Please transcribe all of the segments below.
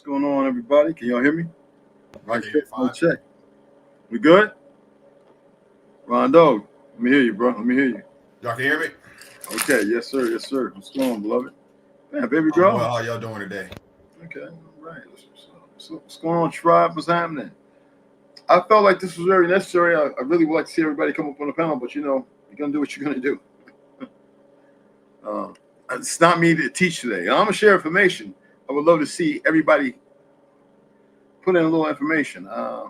What's going on, everybody? Can y'all hear me? Right here, fine. Check. We good? Rondo, let me hear you, bro. Let me hear you. Y'all can hear me? Okay, yes, sir. Yes, sir. What's going on, beloved? Man, baby girl. Well, how y'all doing today? Okay, all right. What's going on, tribe? What's happening? I felt like this was very necessary. I really would like to see everybody come up on the panel, but you know, you're gonna do what you're gonna do. It's not me to teach today. I'm gonna share information. I would love to see everybody put in a little information. I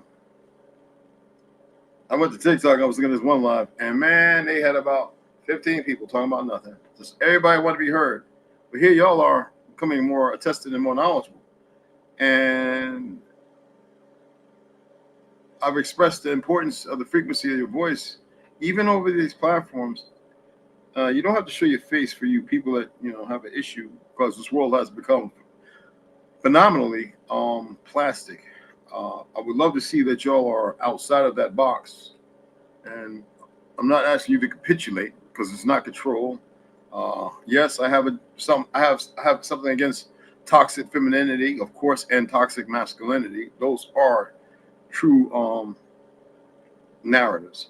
went to TikTok. I was looking at this one live, and man, they had about 15 people talking about nothing. Just everybody wanted to be heard. But here y'all are becoming more attested and more knowledgeable. And I've expressed the importance of the frequency of your voice, even over these platforms. You don't have to show your face for you people that have an issue, because this world has become phenomenally plastic. I would love to see that y'all are outside of that box, and I'm not asking you to capitulate because it's not control. Yes, I have I have something against toxic femininity, of course, and toxic masculinity. Those are true narratives.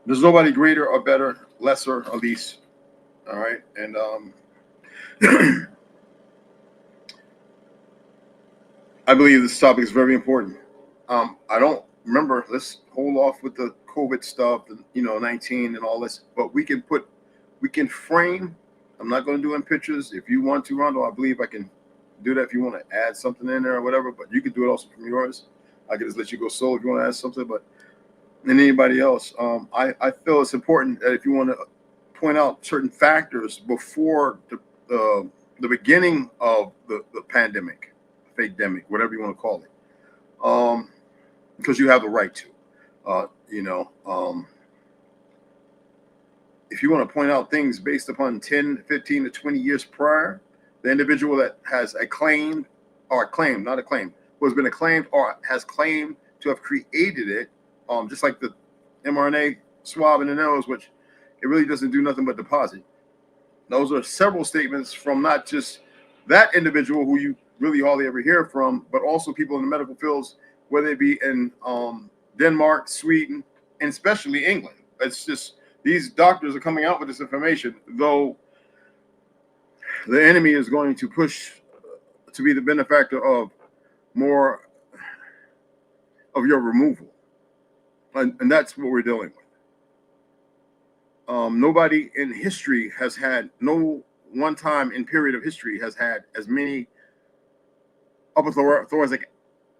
There's nobody greater or better, lesser or least. All right, and I believe this topic is very important. I don't remember. Let's hold off with the COVID stuff, and 19 and all this. But we can frame. I'm not going to do in pictures. If you want to, Rondo, I believe I can do that. If you want to add something in there or whatever, but you can do it also from yours. I can just let you go solo if you want to add something. But and anybody else, I feel it's important that if you want to point out certain factors before the beginning of the pandemic, fake demic, whatever you want to call it, because you have the right to. If you want to point out things based upon 10, 15 to 20 years prior, the individual that has acclaimed or claimed, not acclaimed, who has been acclaimed or has claimed to have created it, just like the mRNA swab in the nose, which it really doesn't do nothing but deposit. Those are several statements from not just that individual who you really hardly ever hear from, but also people in the medical fields, whether it be in Denmark, Sweden, and especially England. It's just these doctors are coming out with this information, though the enemy is going to push to be the benefactor of more of your removal. And that's what we're dealing with. Nobody in history has had, no one time in period of history has had as many upper thoracic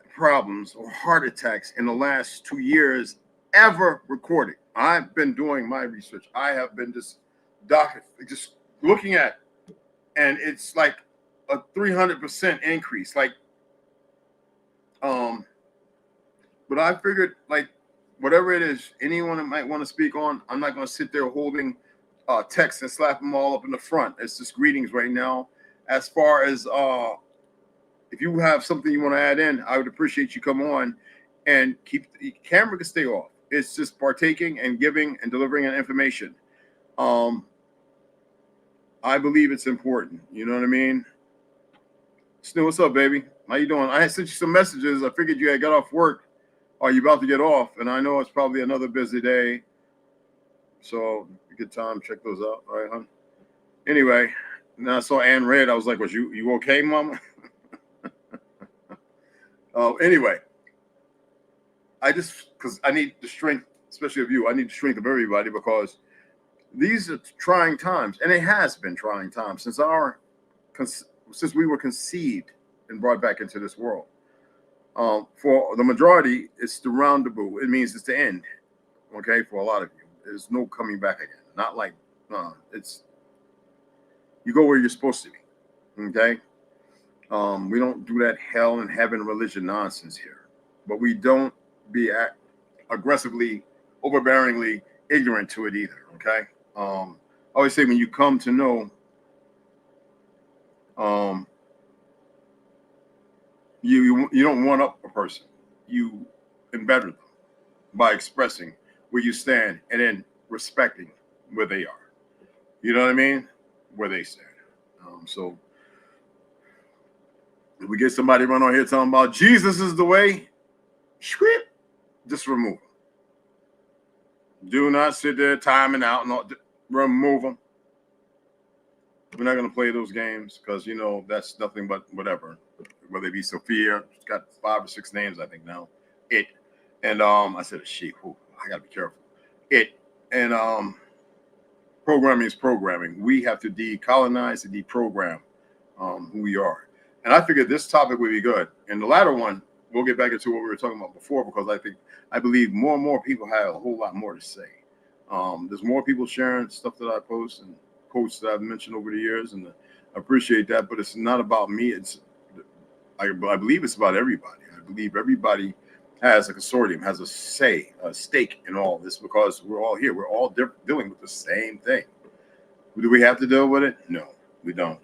problems or heart attacks in the last 2 years ever recorded. I've been doing my research. I have been just looking at, and it's like a 300% increase. Like, but I figured, like, whatever it is, anyone that might want to speak on, I'm not going to sit there holding text and slap them all up in the front. It's just greetings right now. As far as if you have something you want to add in, I would appreciate you come on and keep the camera can stay off. It's just partaking and giving and delivering an information. I believe it's important. You know what I mean? Snow, what's up, baby? How you doing? I had sent you some messages. I figured you had got off work. Are you about to get off? And I know it's probably another busy day. So good time. Check those out. All right, hon. Anyway, now I saw Ann Red. I was like, was you okay, mama? Anyway, because I need the strength, especially of you. I need the strength of everybody because these are trying times, and it has been trying times since we were conceived and brought back into this world. For the majority, it's the roundabout. It means it's the end. Okay, for a lot of you, there's no coming back again. Not like it's you go where you're supposed to be. Okay. We don't do that hell and heaven religion nonsense here, but we don't be aggressively, overbearingly ignorant to it either. Okay. I always say when you come to know, you don't one up a person, you embetter them by expressing where you stand and then respecting where they are. You know what I mean? Where they stand. So if we get somebody run on here talking about Jesus is the way, just remove them. Do not sit there timing out and all, remove them. We're not going to play those games because, that's nothing but whatever. Whether it be Sophia, she's got 5 or 6 names, I think now. It. And I said a she. I got to be careful. It. And programming is programming. We have to decolonize and deprogram who we are. And I figured this topic would be good. And the latter one, we'll get back into what we were talking about before because I believe more and more people have a whole lot more to say. There's more people sharing stuff that I post and quotes that I've mentioned over the years, and I appreciate that. But it's not about me. I believe it's about everybody. I believe everybody has a consortium, has a stake in all this because we're all here. We're all dealing with the same thing. Do we have to deal with it? No, we don't.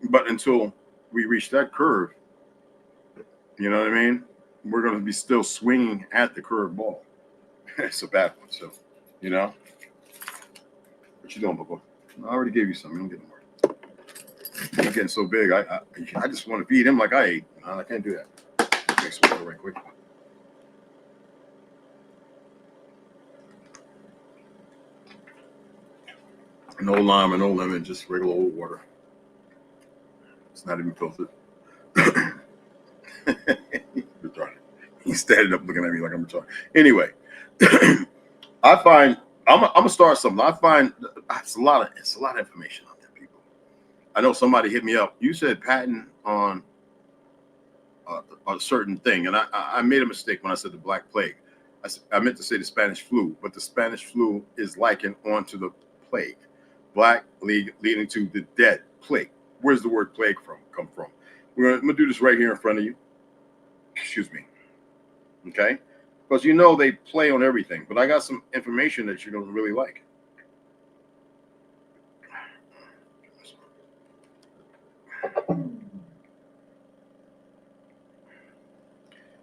But until we reach that curve, you know what I mean? We're going to be still swinging at the curved ball. It's a bad one. So, you know, what you doing, Bubba? I already gave you some. You don't get more. You're getting so big. I just want to feed him like I ate. I can't do that. Make some water right quick. No lime and no lemon, just regular old water. It's not even filtered. He's standing up looking at me like I'm retarded. Anyway, I find I'm gonna start something. I find it's a lot of information on there, people. I know somebody hit me up. You said patent on a certain thing, and I made a mistake when I said the Black Plague. I meant to say the Spanish flu, but the Spanish flu is likened onto the plague. Black leading to the dead plague. Where's the word plague come from? I'm gonna do this right here in front of you. Excuse me. Okay, because you know they play on everything, but I got some information that you're gonna really like.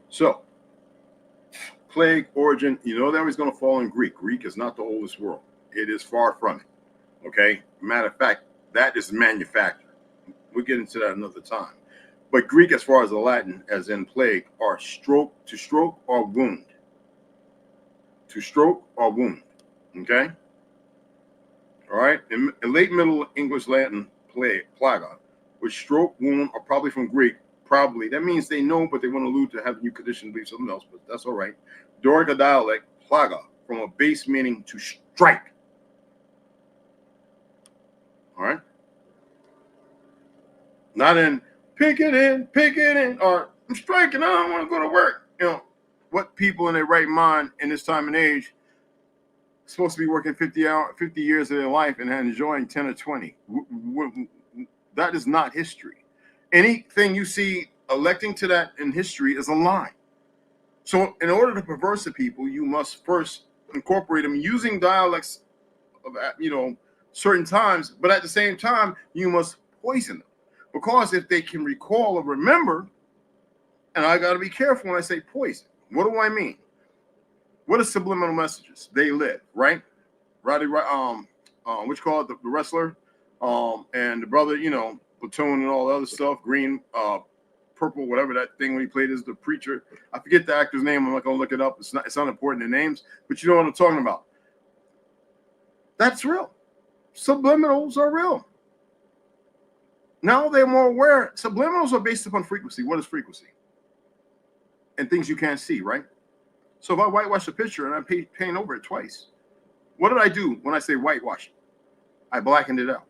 So, plague origin, you know that was going to fall in Greek. Greek is not the oldest world. It is far from it. Okay. Matter of fact, that is manufactured. We'll get into that another time. But Greek, as far as the Latin, as in plague, are stroke, to stroke or wound. To stroke or wound. Okay. All right. In late Middle English Latin, plaga, which stroke, wound, are probably from Greek. Probably. That means they know, but they want to allude to have a new condition, believe something else, but that's all right. Doric dialect, plaga, from a base meaning to strike. All right. Not in pick it in, or I'm striking, I don't want to go to work. You know, what people in their right mind in this time and age supposed to be working 50 years of their life and enjoying 10 or 20. That is not history. Anything you see electing to that in history is a lie. So in order to perverse the people, you must first incorporate them using dialects of, you know, certain times, but at the same time, you must poison them. Because if they can recall or remember, and I got to be careful when I say poison, what do I mean? What are subliminal messages? They live, right? What you call it, the wrestler, and the brother, you know, Platoon and all the other stuff, green, purple, whatever that thing when he played as the preacher. I forget the actor's name. I'm not gonna look it up. It's not important, the names, but you know what I'm talking about. That's real. Subliminals are real. Now they're more aware. Subliminals are based upon frequency. What is frequency? And things you can't see, right? So if I whitewash a picture and I paint over it twice, what did I do when I say whitewash? I blackened it out.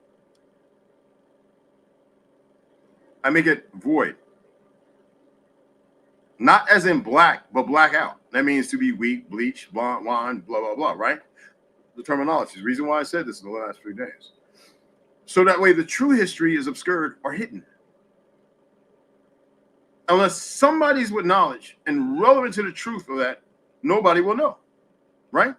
I make it void. Not as in black, but black out. That means to be weak, bleach, blonde, blah, blah, blah, right? The terminology. The reason why I said this in the last few days. So that way the true history is obscured or hidden. Unless somebody's with knowledge and relevant to the truth of that, nobody will know, right?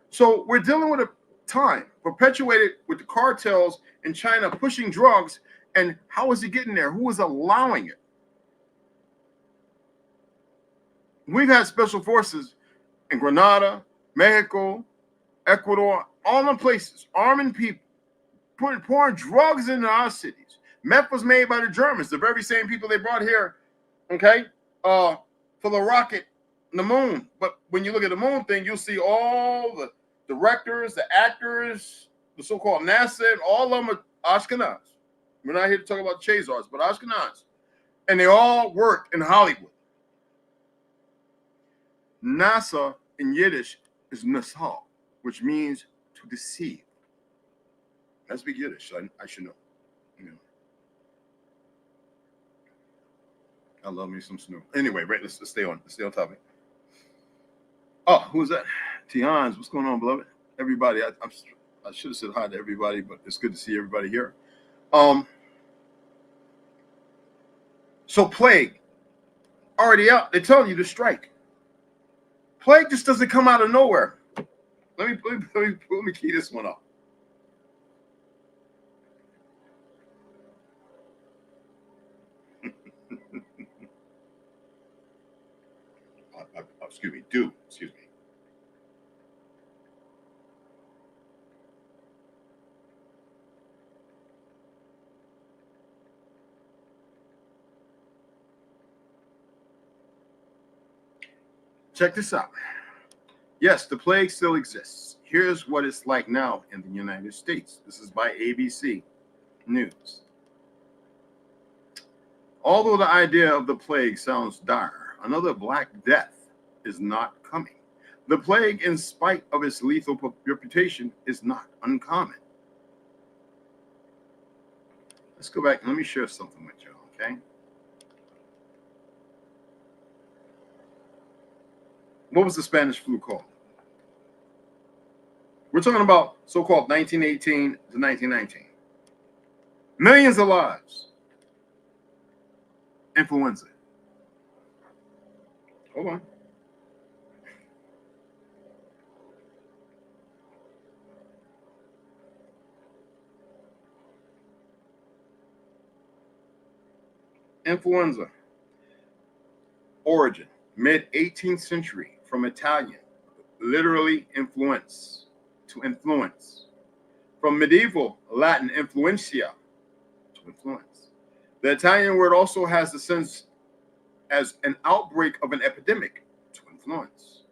So we're dealing with a time perpetuated with the cartels in China pushing drugs. And how is it getting there? Who is allowing it? We've had special forces in Grenada, Mexico, Ecuador, all the places, arming people, pouring drugs into our cities. Meth was made by the Germans, the very same people they brought here, okay, for the rocket, the moon. But when you look at the moon thing, you'll see all the directors, the actors, the so-called NASA, all of them are Ashkenaz. We're not here to talk about Chazars, but Ashkenaz. And they all work in Hollywood. NASA in Yiddish is Nasal, which means to deceive. I speak Yiddish, so I should know. You know. I love me some Snoop. Anyway, right, let's stay on topic. Oh, who's that? Tians, what's going on, beloved? Everybody, I should have said hi to everybody, but it's good to see everybody here. So plague, already out. They're telling you to strike. Plague just doesn't come out of nowhere. Let me key this one up. excuse me. Check this out. Yes, the plague still exists. Here's what it's like now in the United States. This is by ABC News. Although the idea of the plague sounds dire, another Black Death is not coming. The plague, in spite of its lethal reputation, is not uncommon. Let's go back and let me share something with you, okay? What was the Spanish flu called? We're talking about so-called 1918 to 1919. Millions of lives. Influenza. Hold on. Influenza. Origin, mid-18th century, from Italian, literally influence, to influence. From medieval Latin influentia, to influence. The Italian word also has the sense as an outbreak of an epidemic, to influence.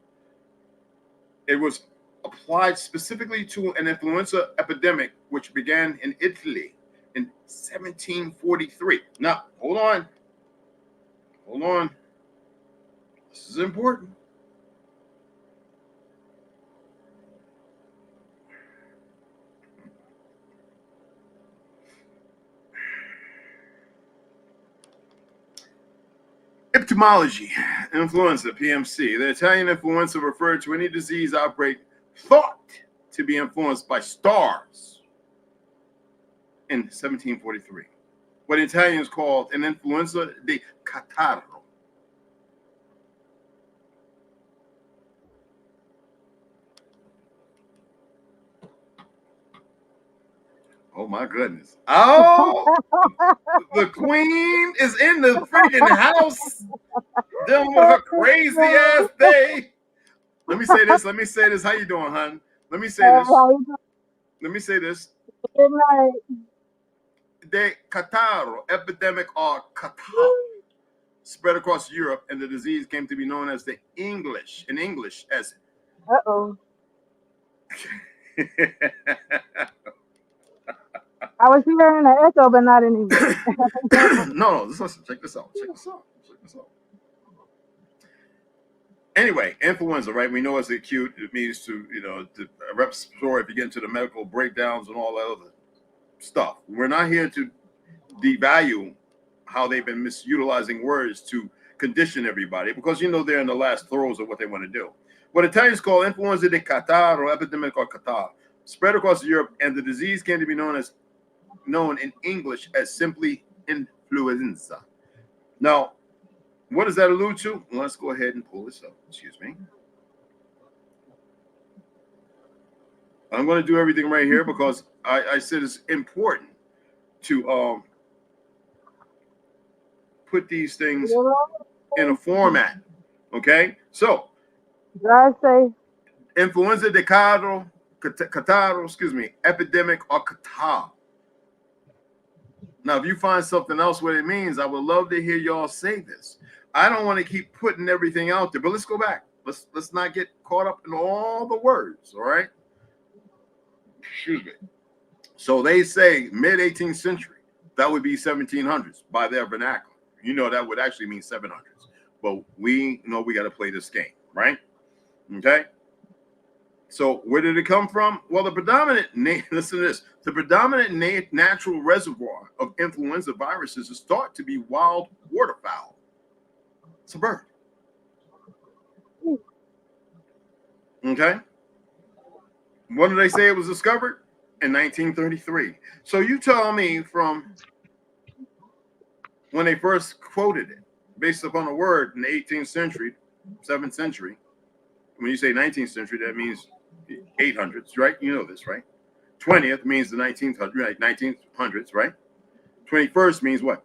It was applied specifically to an influenza epidemic which began in Italy in 1743. Now, hold on. Hold on. This is important. Etymology, influenza, PMC. The Italian influenza referred to any disease outbreak thought to be influenced by stars in 1743. What Italians called an influenza di catarro. Oh my goodness. Oh, the queen is in the freaking house dealing with her crazy ass day. Let me say this. Let me say this. How you doing, hon? Let me say this. Let me say this. Good night. De catarro, epidemic or catarrh, spread across Europe, and the disease came to be known as in English as Uh-oh. I was hearing an echo, but not in English. no, listen, check this out. Anyway, influenza, right? We know it's acute. It means to respiratory. If you get into the medical breakdowns and all that other stuff, we're not here to devalue how they've been misutilizing words to condition everybody, because they're in the last throes of what they want to do. What Italians call influenza de catarrh, or epidemic or catarrh, spread across Europe, and the disease came to be known in English as simply influenza. Now, what does that allude to? Let's go ahead and pull this up. Excuse me. I'm going to do everything right here because I said it's important to put these things in a format. Okay? So, Drive safe. influenza de catarrh, epidemic or catarrh. Now, if you find something else what it means, I would love to hear y'all say this. I don't want to keep putting everything out there, but let's go back. Let's not get caught up in all the words, all right? Excuse me. So they say mid-18th century. That would be 1700s by their vernacular. That would actually mean 700s. But we know we got to play this game, right? Okay? So where did it come from? Well, the predominant, listen to this, the predominant natural reservoir of influenza viruses is thought to be wild waterfowl. It's a bird. Okay? When did they say it was discovered? In 1933. So you tell me from when they first quoted it, based upon a word in the 18th century, 7th century. When you say 19th century, that means 800s, right? You know this, right? 20th means the 1900s, right? 1900s, right? 21st means what?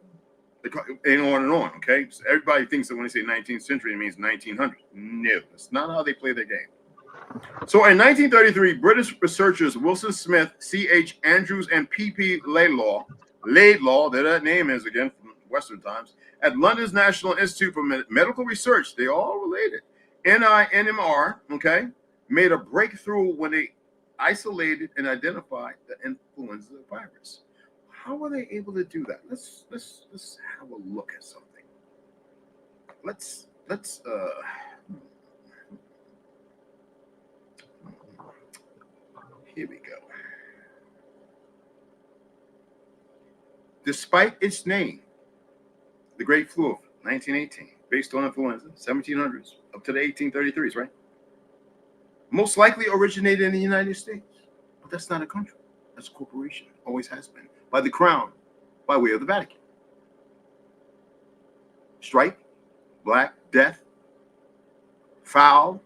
and on, okay? So everybody thinks that when they say 19th century, it means 1900. No, that's not how they play their game. So in 1933, British researchers Wilson Smith, C.H. Andrews, and P.P. Laidlaw, there that name is again from Western Times, at London's National Institute for Medical Research, they all related, NINMR, okay, made a breakthrough when they isolated and identified the influenza virus. How were they able to do that? Let's have a look at something. Let's here we go. Despite its name, the Great Flu of 1918, based on influenza, 1700s up to the 1833s, right? Most likely originated in the United States, but that's not a country. That's a corporation. Always has been. By the crown, by way of the Vatican. Stripe, black, death, foul,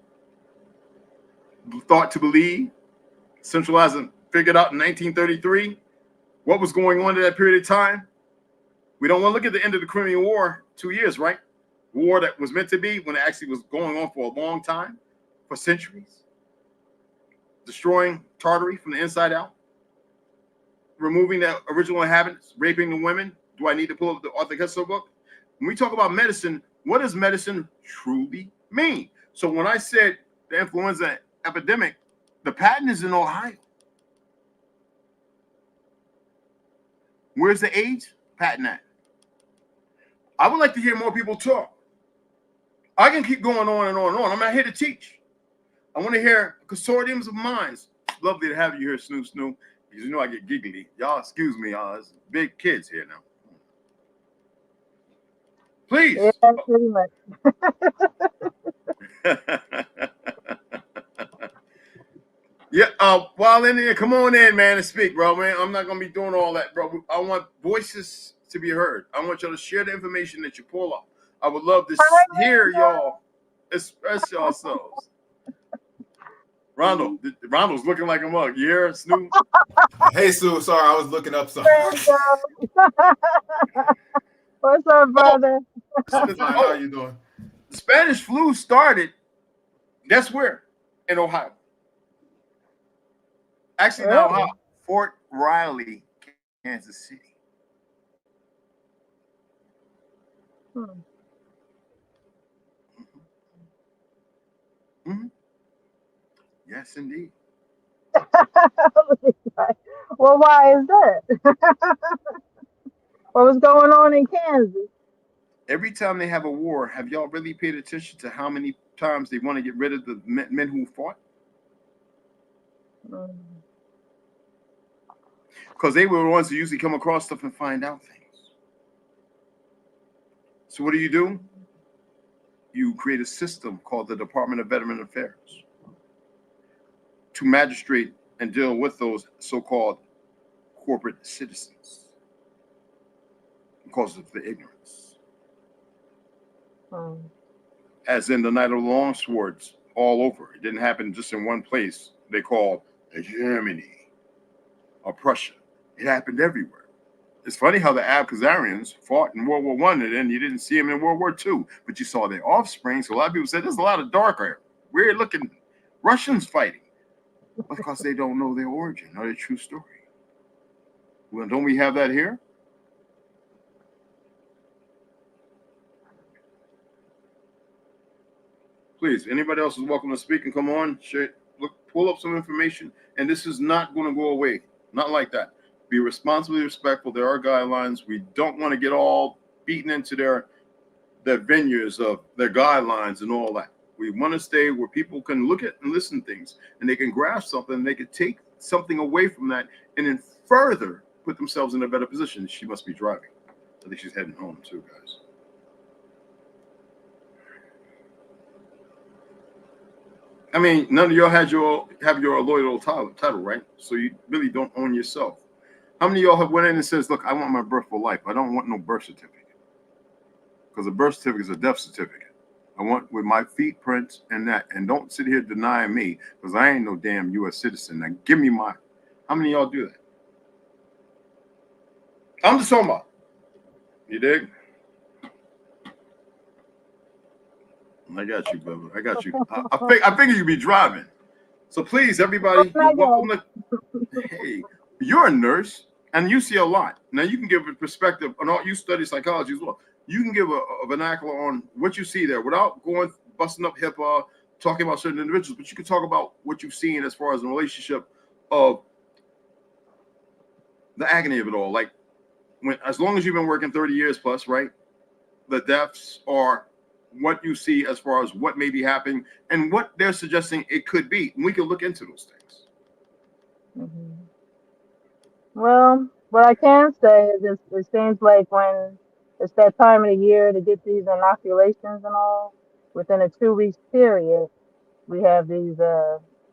thought to believe, centralizing, figured out in 1933 what was going on at that period of time. We don't want to look at the end of the Crimean War, 2 years, right? War that was meant to be when it actually was going on for a long time, for centuries. Destroying Tartary from the inside out. Removing the original inhabitants, raping the women. Do I need to pull up the Arthur Koestler book? When we talk about medicine, what does medicine truly mean? So when I said the influenza epidemic, the patent is in Ohio. Where's the AIDS patent at? I would like to hear more people talk. I can keep going on and on and on. I'm not here to teach. I want to hear consortiums of minds. Lovely to have you here, Snoop Snoop. Because you know I get giggly. Y'all excuse me, y'all. It's big kids here now. Please. Yeah, pretty much. Yeah, while in there, come on in, man, and speak, bro, man. I'm not gonna be doing all that, bro. I want voices to be heard. I want y'all to share the information that you pull up. I would love to hear y'all express yourselves. Rondo's looking like a mug. You hear, Snoop? Hey, Sue. Sorry, I was looking up something. What's up, brother? I'm fine. How are you doing? The Spanish flu started, guess where? In Ohio. Actually, not Ohio. Fort Riley, Kansas City. Mm-hmm. Yes, indeed. Well, why is that? What was going on in Kansas? Every time they have a war, have y'all really paid attention to how many times they want to get rid of the men who fought? Because they were the ones who usually come across stuff and find out things. So what do? You create a system called the Department of Veteran Affairs to magistrate and deal with those so-called corporate citizens because of the ignorance. As in the Night of the Long Swords all over. It didn't happen just in one place. They called Germany or Prussia. It happened everywhere. It's funny how the Abkhazarians fought in World War I, and then you didn't see them in World War II, but you saw their offspring. So a lot of people said there's a lot of darker, weird-looking Russians fighting because they don't know their origin or their true story. Well, don't we have that here? Please, anybody else is welcome to speak and come on. Share, look, pull up some information, and this is not going to go away. Not like that. Be responsibly respectful. There are guidelines. We don't want to get all beaten into their vineyards of their guidelines and all that. We want to stay where people can look at and listen to things, and they can grasp something, and they can take something away from that, and then further put themselves in a better position. She must be driving. I think she's heading home too, guys. I mean, none of y'all have your loyal title, right? So you really don't own yourself. How many of y'all have went in and says, look, I want my birth for life. I don't want no birth certificate. Because a birth certificate is a death certificate. I want with my feet prints and that. And don't sit here denying me because I ain't no damn U.S. citizen. Now give me my. How many of y'all do that? I'm just talking about. You dig? I got you, brother. I got you. I figure you'd be driving. So please, everybody, I you're welcome to. Hey, you're a nurse and you see a lot. Now you can give a perspective on all. You study psychology as well. You can give a vernacular on what you see there without going busting up HIPAA, talking about certain individuals, but you can talk about what you've seen as far as the relationship of the agony of it all. Like when, as long as you've been working 30 years plus, right? The deaths are what you see as far as what may be happening and what they're suggesting it could be. And we can look into those things. Mhm. Well, what I can say is it seems like when it's that time of the year to get these inoculations and all, within a 2 week period, we have these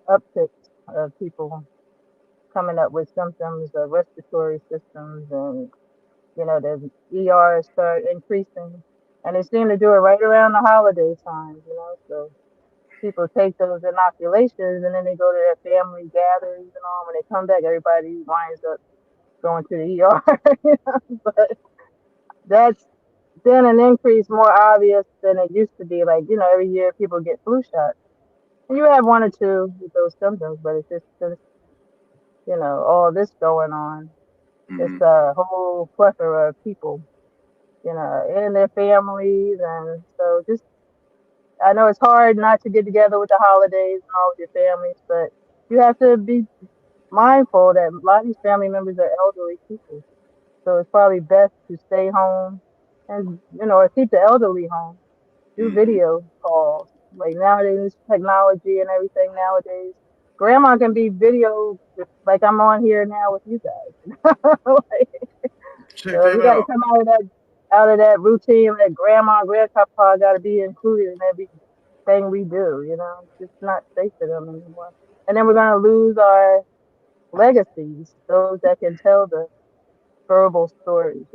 upticks of people coming up with symptoms of respiratory systems, and the ER start increasing, and they seem to do it right around the holiday time. So people take those inoculations and then they go to their family gatherings and all. When they come back, everybody winds up going to the ER. But that's been an increase more obvious than it used to be. Like, every year people get flu shots. And you have one or two with those symptoms, but it's just since, all this going on, it's Mm-hmm. a whole plethora of people, and their families. And so just, I know it's hard not to get together with the holidays and all with your families, but you have to be mindful that a lot of these family members are elderly people. So it's probably best to stay home and, or keep the elderly home. Do Mm-hmm. video calls. Like nowadays, technology and everything nowadays. Grandma can be video like I'm on here now with you guys. Like, Check so that we got to out. come out of that routine that grandma, grandpapa got to be included in everything we do. It's just not safe for them anymore. And then we're gonna lose our legacies, those that can tell the verbal stories.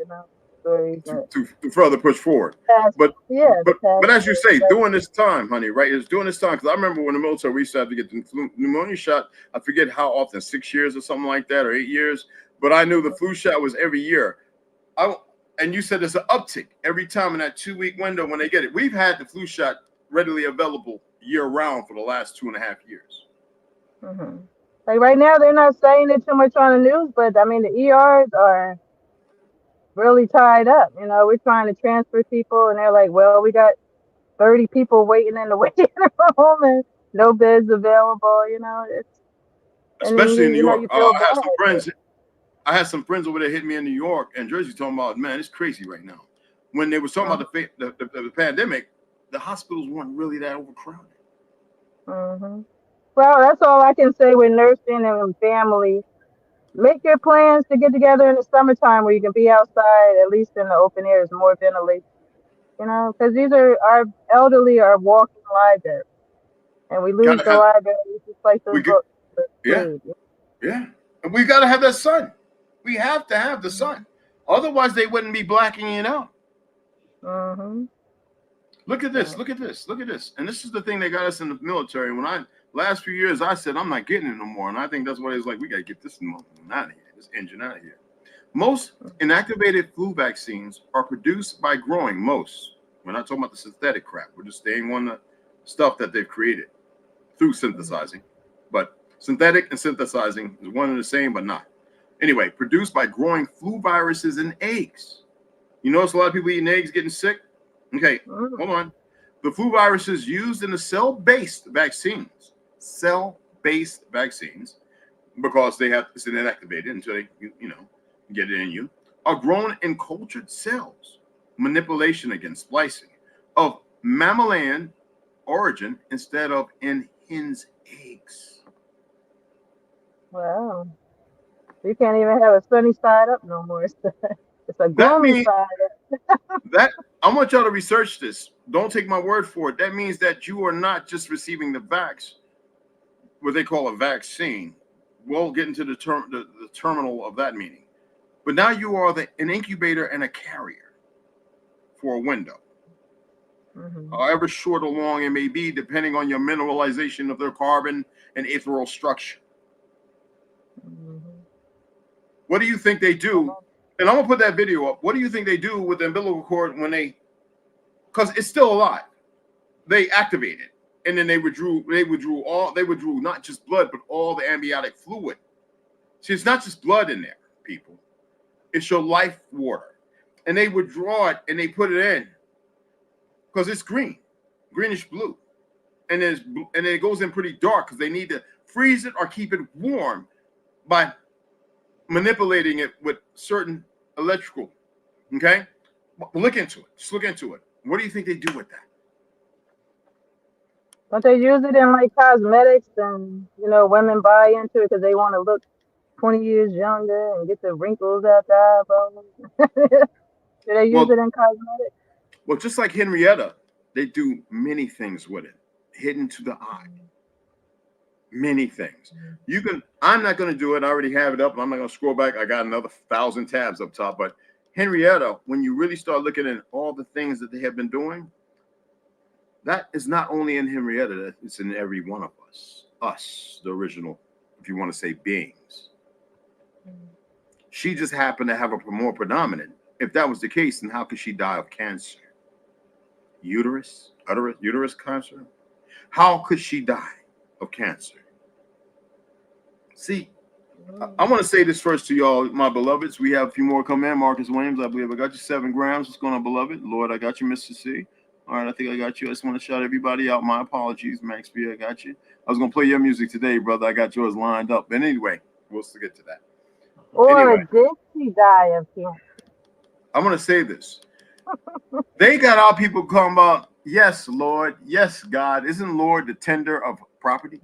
Stories that To further push forward. pass. But Yeah, the but past but as you say, legacy. during this time, honey, right? It's during this time because I remember when the military we used to have to get the pneumonia shot. I forget how often, 6 years or something like that, or 8 years. But I knew the flu shot was every year. I and you said there's an uptick every time in that 2 week window when they get it. We've had the flu shot readily available year round for the last 2.5 years. Hmm. Like right now, they're not saying it too much on the news, but I mean the ERs are really tied up. We're trying to transfer people, and they're like, "Well, we got 30 people waiting in the waiting room, and no beds available." It's and then Especially in New York. you feel I have some bad. friends. I had some friends over there hitting me in New York and Jersey talking about, man, it's crazy right now. When they was talking about the pandemic, the hospitals weren't really that overcrowded. Mm-hmm. Well, that's all I can say with nursing and family. Make your plans to get together in the summertime where you can be outside, at least in the open air, is more ventilation. Because these are our elderly are walking libraries, and we lose Gotta the have library just like those we get books yeah, fade. yeah. And we gotta have that sun. We have to have the sun. Otherwise they wouldn't be blacking it out. Mm-hmm. Look at this, So, look at this, look at this. And this is the thing that got us in the military. When I last few years I said I'm not getting it no more. And I think that's what it's like. We gotta get this out of here, this engine out of here. Most inactivated flu vaccines are produced by growing most. We're not talking about the synthetic crap. We're just staying on the stuff that they've created through synthesizing. But synthetic and synthesizing is one and the same, but not. Anyway, produced by growing flu viruses in eggs. You notice a lot of people eating eggs getting sick? Okay, hold on. The flu viruses used in the cell-based vaccines, because they have it's inactivated until they get it in you, are grown in cultured cells. Manipulation against splicing of mammalian origin instead of in hen's eggs. well, we can't even have a sunny side up no more. It's a That gloomy means side up. that I want y'all to research this. Don't take my word for it. That means that you are not just receiving the vax, what they call a vaccine. We'll get into the terminal of that meaning. But now you are an incubator and a carrier for a window. Mm-hmm. However short or long it may be, depending on your mineralization of their carbon and ethereal structure. Mm-hmm. What do you think they do? And I'm gonna put that video up. What do you think they do with the umbilical cord when they? Because it's still alive. they activated, and then they withdrew not just blood, but all the amniotic fluid. See, it's not just blood in there, people. It's your life water. And they withdraw it and they put it in because it's green, greenish blue. And then it goes in pretty dark because they need to freeze it or keep it warm by manipulating it with certain electrical. Okay? Look into it. Just look into it. What do you think they do with that? Don't they use it in like cosmetics and women buy into it because they want to look 20 years younger and get the wrinkles out the eyeballs? Do they use it in cosmetics? Well, just like Henrietta, they do many things with it, hidden to the eye. Many things. I'm not going to do it. I already have it up. I'm not going to scroll back. I got another 1,000 tabs up top. But Henrietta, when you really start looking at all the things that they have been doing, that is not only in Henrietta, it's in every one of us, the original, if you want to say beings. She just happened to have a more predominant. If that was the case, then how could she die of cancer? Uterus cancer? How could she die of cancer? See, I want to say this first to y'all, my beloveds. We have a few more come in. Marcus Williams, I believe I got you 7 grams. What's going on, beloved? Lord, I got you, Mr. C. All right, I think I got you. I just want to shout everybody out. My apologies, Max B. I got you. I was going to play your music today, brother. I got yours lined up. But anyway, we'll still get to that. Or did she die of cancer? I'm going to say this. They got our people talking about, yes, Lord, yes, God. Isn't Lord the tender of property?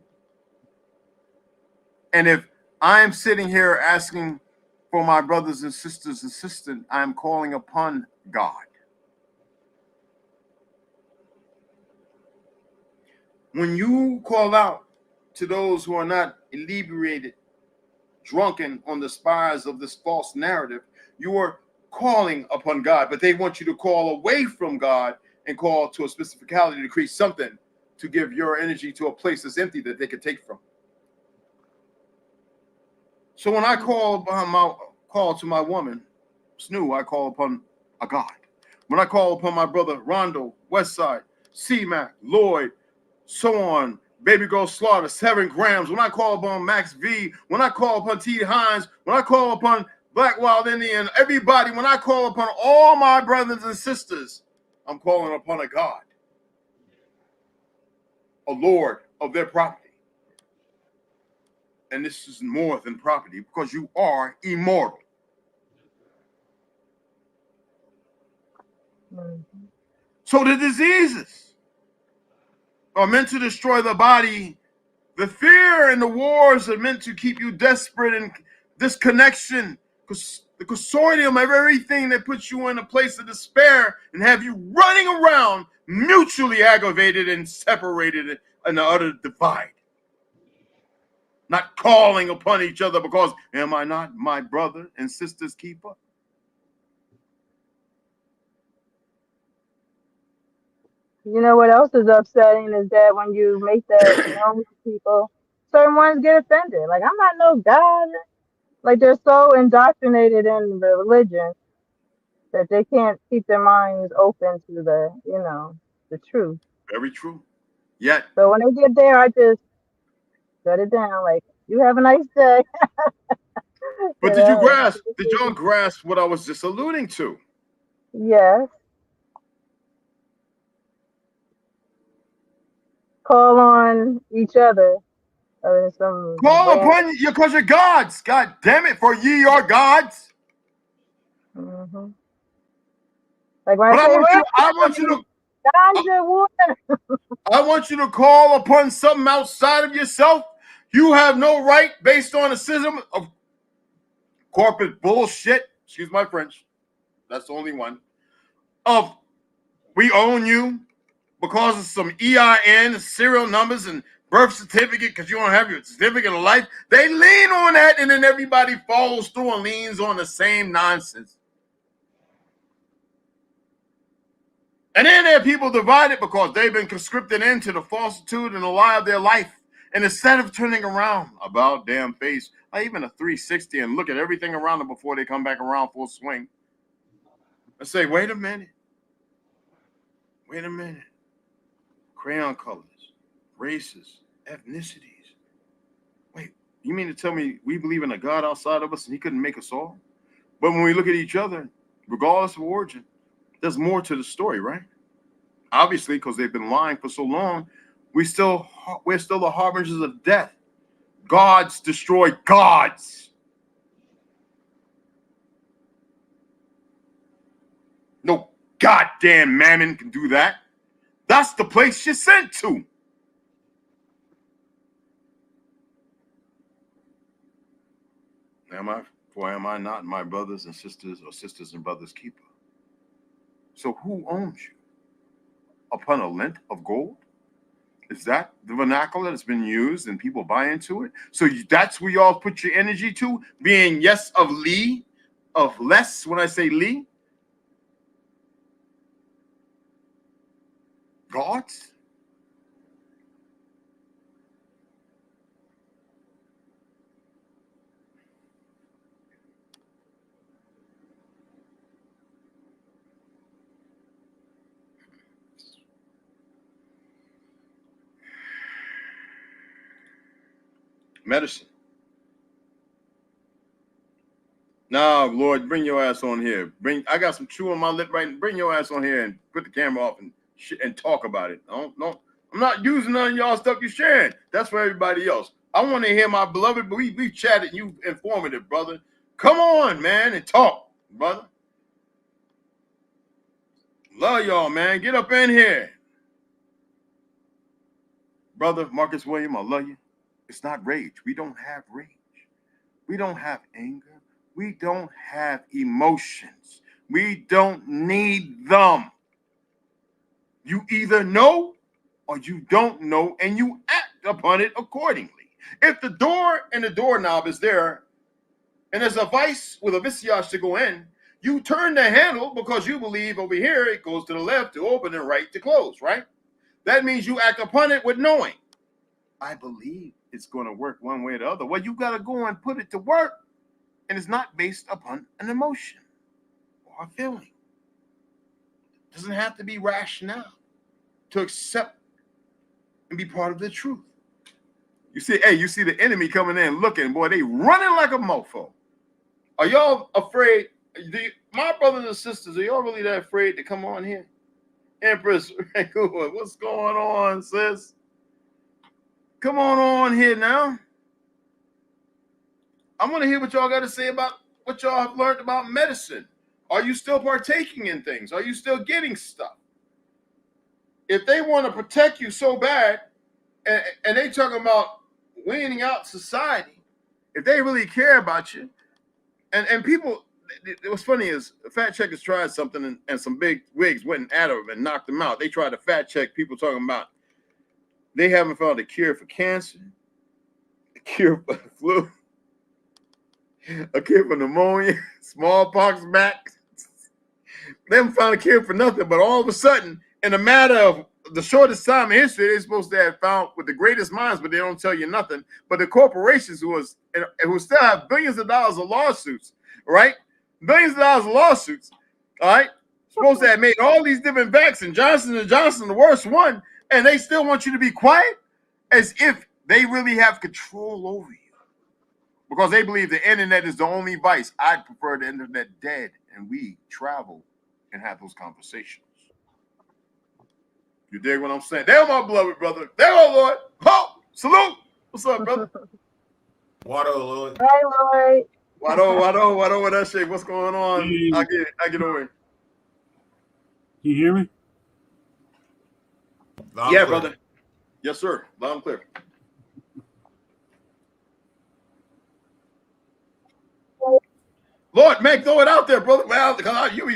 And if I'm sitting here asking for my brothers and sisters' assistance, I'm calling upon God. When you call out to those who are not inebriated, drunken on the spires of this false narrative, you are calling upon God, but they want you to call away from God and call to a specificality to create something to give your energy to a place that's empty that they could take from. So when I call to my woman, Snoo, I call upon a God. When I call upon my brother Rondo, Westside, C-Mac, Lloyd, so on, Baby Girl Slaughter, 7 grams. When I call upon Max V, when I call upon T. Hines, when I call upon Black Wild Indian, everybody, when I call upon all my brothers and sisters, I'm calling upon a God, a Lord of their property. And this is more than property because you are immortal. Mm-hmm. So the diseases are meant to destroy the body. The fear and the wars are meant to keep you desperate and disconnection. Because the consortium of everything that puts you in a place of despair and have you running around mutually aggravated and separated in the utter divide. Not calling upon each other because, am I not my brother and sister's keeper? You know what else is upsetting is that when you make that known to people, certain ones get offended. Like, I'm not no God. Like, they're so indoctrinated in the religion that they can't keep their minds open to the truth. Very true. Yet. So when they get there, I just shut it down. Like, you have a nice day. But did y'all grasp what I was just alluding to? Yes. Call on each other. Call upon you because you're gods. God damn it, for ye are gods. Mm-hmm. Like when I want you to call upon something outside of yourself. You have no right, based on a system of corporate bullshit. Excuse my French. That's the only one. Of we own you because of some EIN, serial numbers, and birth certificate because you don't have your certificate of life. They lean on that, and then everybody follows through and leans on the same nonsense. And then there are people divided because they've been conscripted into the falsitude and the lie of their life. And instead of turning around about damn face, or even a 360 and look at everything around them before they come back around full swing, and say, wait a minute. crayon colors, races, ethnicities. Wait, you mean to tell me we believe in a God outside of us and he couldn't make us all? But when we look at each other, regardless of origin, there's more to the story, right? Obviously, because they've been lying for so long, we're still the harbingers of death. Gods destroy gods. No goddamn mammon can do that. That's the place you're sent to. Am I not my brothers and sisters or sisters and brothers' keeper? So who owns you? Upon a lint of gold? Is that the vernacular that's been used and people buy into it? So that's where y'all put your energy to? Being yes of Lee, of less when I say Lee? Gods? Medicine. Now, Lord, bring your ass on here. I got some chew on my lip right now. Bring your ass on here and put the camera off and talk about it. I'm not using none of y'all stuff you're sharing. That's for everybody else. I want to hear my beloved, but we chatted, you informative, brother. Come on, man, and talk, brother. Love y'all, man. Get up in here. Brother Marcus William, I love you. It's not rage. We don't have rage. We don't have anger. We don't have emotions. We don't need them. You either know or you don't know, and you act upon it accordingly. If the door and the doorknob is there, and there's a vice with a visage to go in, you turn the handle because you believe over here it goes to the left to open and right to close, right? That means you act upon it with knowing. I believe it's going to work one way or the other. Well, you got to go and put it to work. And it's not based upon an emotion or a feeling. It doesn't have to be rationale to accept and be part of the truth. You see the enemy coming in looking, boy, they running like a mofo. Are y'all afraid? My brothers and sisters, are y'all really that afraid to come on here? Empress, what's going on, sis? Come on here now. I want to hear what y'all got to say about what y'all have learned about medicine. Are you still partaking in things? Are you still getting stuff? If they want to protect you so bad, and they talking about weaning out society, if they really care about you, and people, what's funny is fact checkers tried something and some big wigs went at them and knocked them out. They tried to fact check people talking about they haven't found a cure for cancer, a cure for the flu, a cure for pneumonia, smallpox back. They haven't found a cure for nothing, but all of a sudden, in a matter of the shortest time in history, they're supposed to have found with the greatest minds, but they don't tell you nothing. But the corporations who still have billions of dollars of lawsuits, right? Billions of dollars of lawsuits, all right? Supposed to have made all these different vaccines, Johnson & Johnson, the worst one, and they still want you to be quiet as if they really have control over you. Because they believe the internet is the only vice. I'd prefer the internet dead and we travel and have those conversations. You dig what I'm saying? There, my beloved brother. There, oh Lord. Ho! Salute. What's up, brother? Water, Lord. Hey, Lord. Wado, with that shit. What's going on? I get over it. Can you hear me? Loud Yeah, clear. brother. Yes, sir. Loud and clear. Lord, man, throw it out there, brother. Well, because you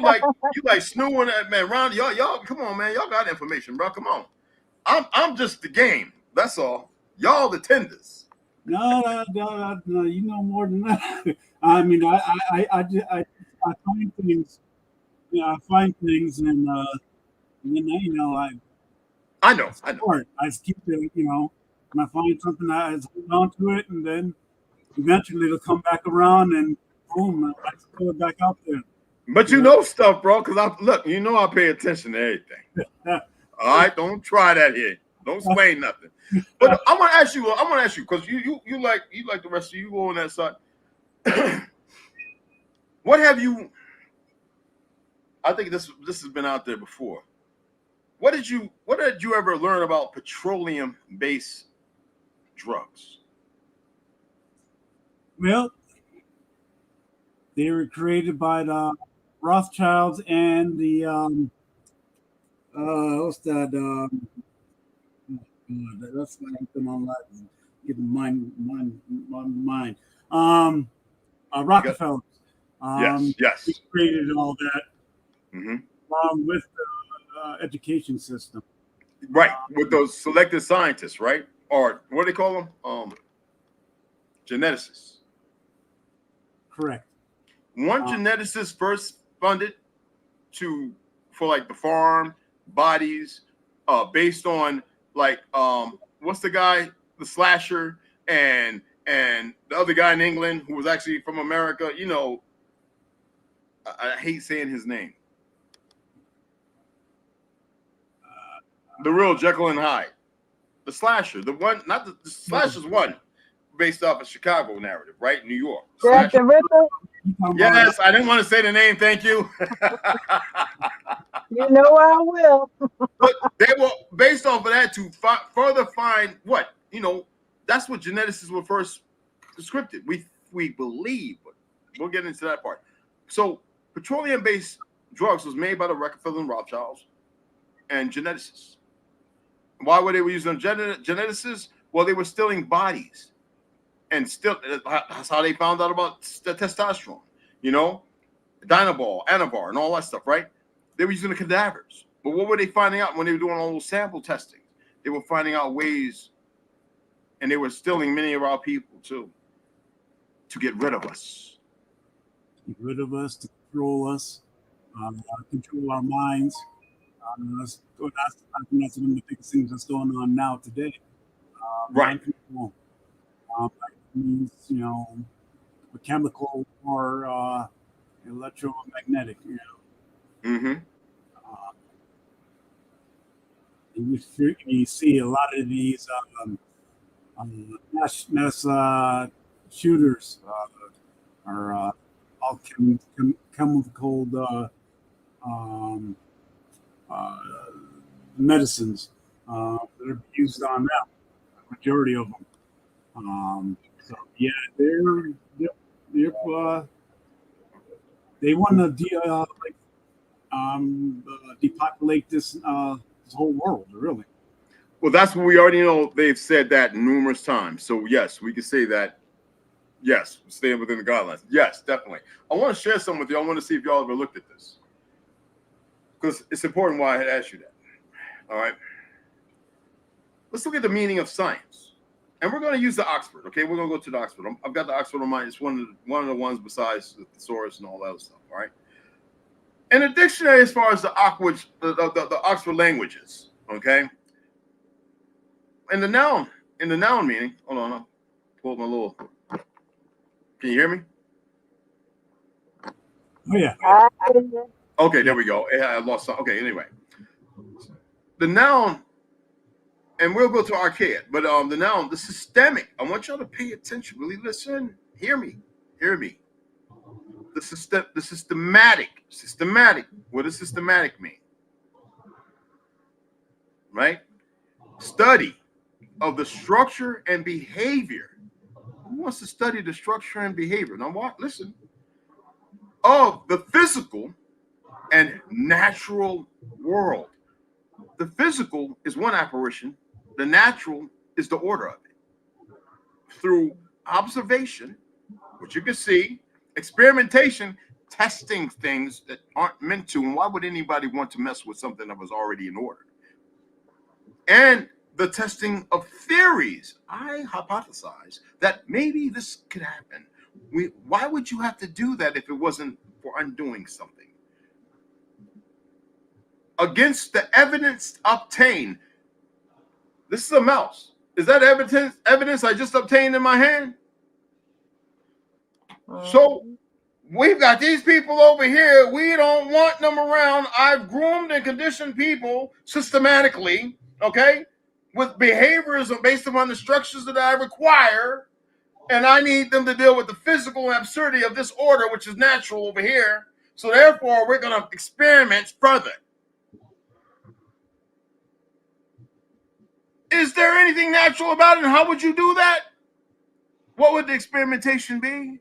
like snooing at man. Ron, y'all, come on, man. Y'all got information, bro. Come on. I'm just the game. That's all. Y'all the tenders. No, you know more than that. I mean, I find things. I find things, and then I know. I keep it. And I find something, I hold on to it, and then eventually it'll come back around, and boom, I throw it back out there. But you know stuff, bro. Because I pay attention to everything. All right, don't try that here. Don't explain nothing. But I want to ask you. I want to ask you because you like the rest of you go on that side. What have you? I think this has been out there before. What did you ever learn about petroleum-based drugs? Well, they were created by the Rothschilds and the what's that? That's what I've been on that. Getting my mind. Rockefellers. Yes. We created all that Mm-hmm. along with the education system. Right, with those selected scientists, right? Or what do they call them? Geneticists. Correct. One geneticist first funded for like the farm bodies, based on like what's the guy, the slasher, and the other guy in England who was actually from America. You know, I hate saying his name. The real Jekyll and Hyde, the slasher, the one, not the slasher's one, based off of Chicago narrative, right? New York. Jack the Ripper. Yes, I didn't want to say the name. Thank you. You know I will. But they were based off of that to further find what, that's what geneticists were first descripted. We believe, but we'll get into that part. So petroleum-based drugs was made by the Rockefeller and Rothschilds and geneticists. Why were they using geneticists? Well, they were stealing bodies, and still that's how they found out about the testosterone, Dynabol, Anavar, and all that stuff, right? They were using the cadavers. But what were they finding out when they were doing all those sample testing? They were finding out ways, and they were stealing many of our people too, to get rid of us. Get rid of us, to control us, control our minds. That's one of the biggest things that's going on now today. Right. That means, a chemical or electromagnetic, Mm-hmm. And you see a lot of these mass shooters are all chemical medicines that are used on them, the majority of them. So yeah, they want to depopulate this whole world, really. Well, that's what we already know. They've said that numerous times. So yes, we can say that. Yes, staying within the guidelines. Yes, definitely. I want to share something with you. I want to see if y'all ever looked at this, because it's important why I had asked you that. All right. Let's look at the meaning of science. And we're going to use the Oxford, okay? We're going to go to the Oxford. I've got the Oxford on mine. It's one of the ones besides the thesaurus and all that other stuff, all right? In the dictionary, as far as the Oxford languages, okay? In the noun meaning, hold on, I'll pull up my little, can you hear me? Oh, yeah. Okay, there we go. I lost some. Okay, anyway. The noun, and we'll go to archaic, but the noun, the systemic. I want y'all to pay attention, really listen. Hear me. The systematic. What does systematic mean? Right? Study of the structure and behavior. Who wants to study the structure and behavior? Now, what? Listen. Of the physical and natural world. The physical is one apparition. The natural is the order of it. Through observation, which you can see, experimentation, testing things that aren't meant to. And why would anybody want to mess with something that was already in order? And the testing of theories. I hypothesize that maybe this could happen. Why would you have to do that if it wasn't for undoing something? Against the evidence obtained. This is a mouse. Is that evidence I just obtained in my hand? So We've got these people over here. We don't want them around. I've groomed and conditioned people systematically, okay, with behaviors based upon the structures that I require. And I need them to deal with the physical absurdity of this order, which is natural over here. So therefore, we're going to experiment further. Is there anything natural about it? And how would you do that? What would the experimentation be?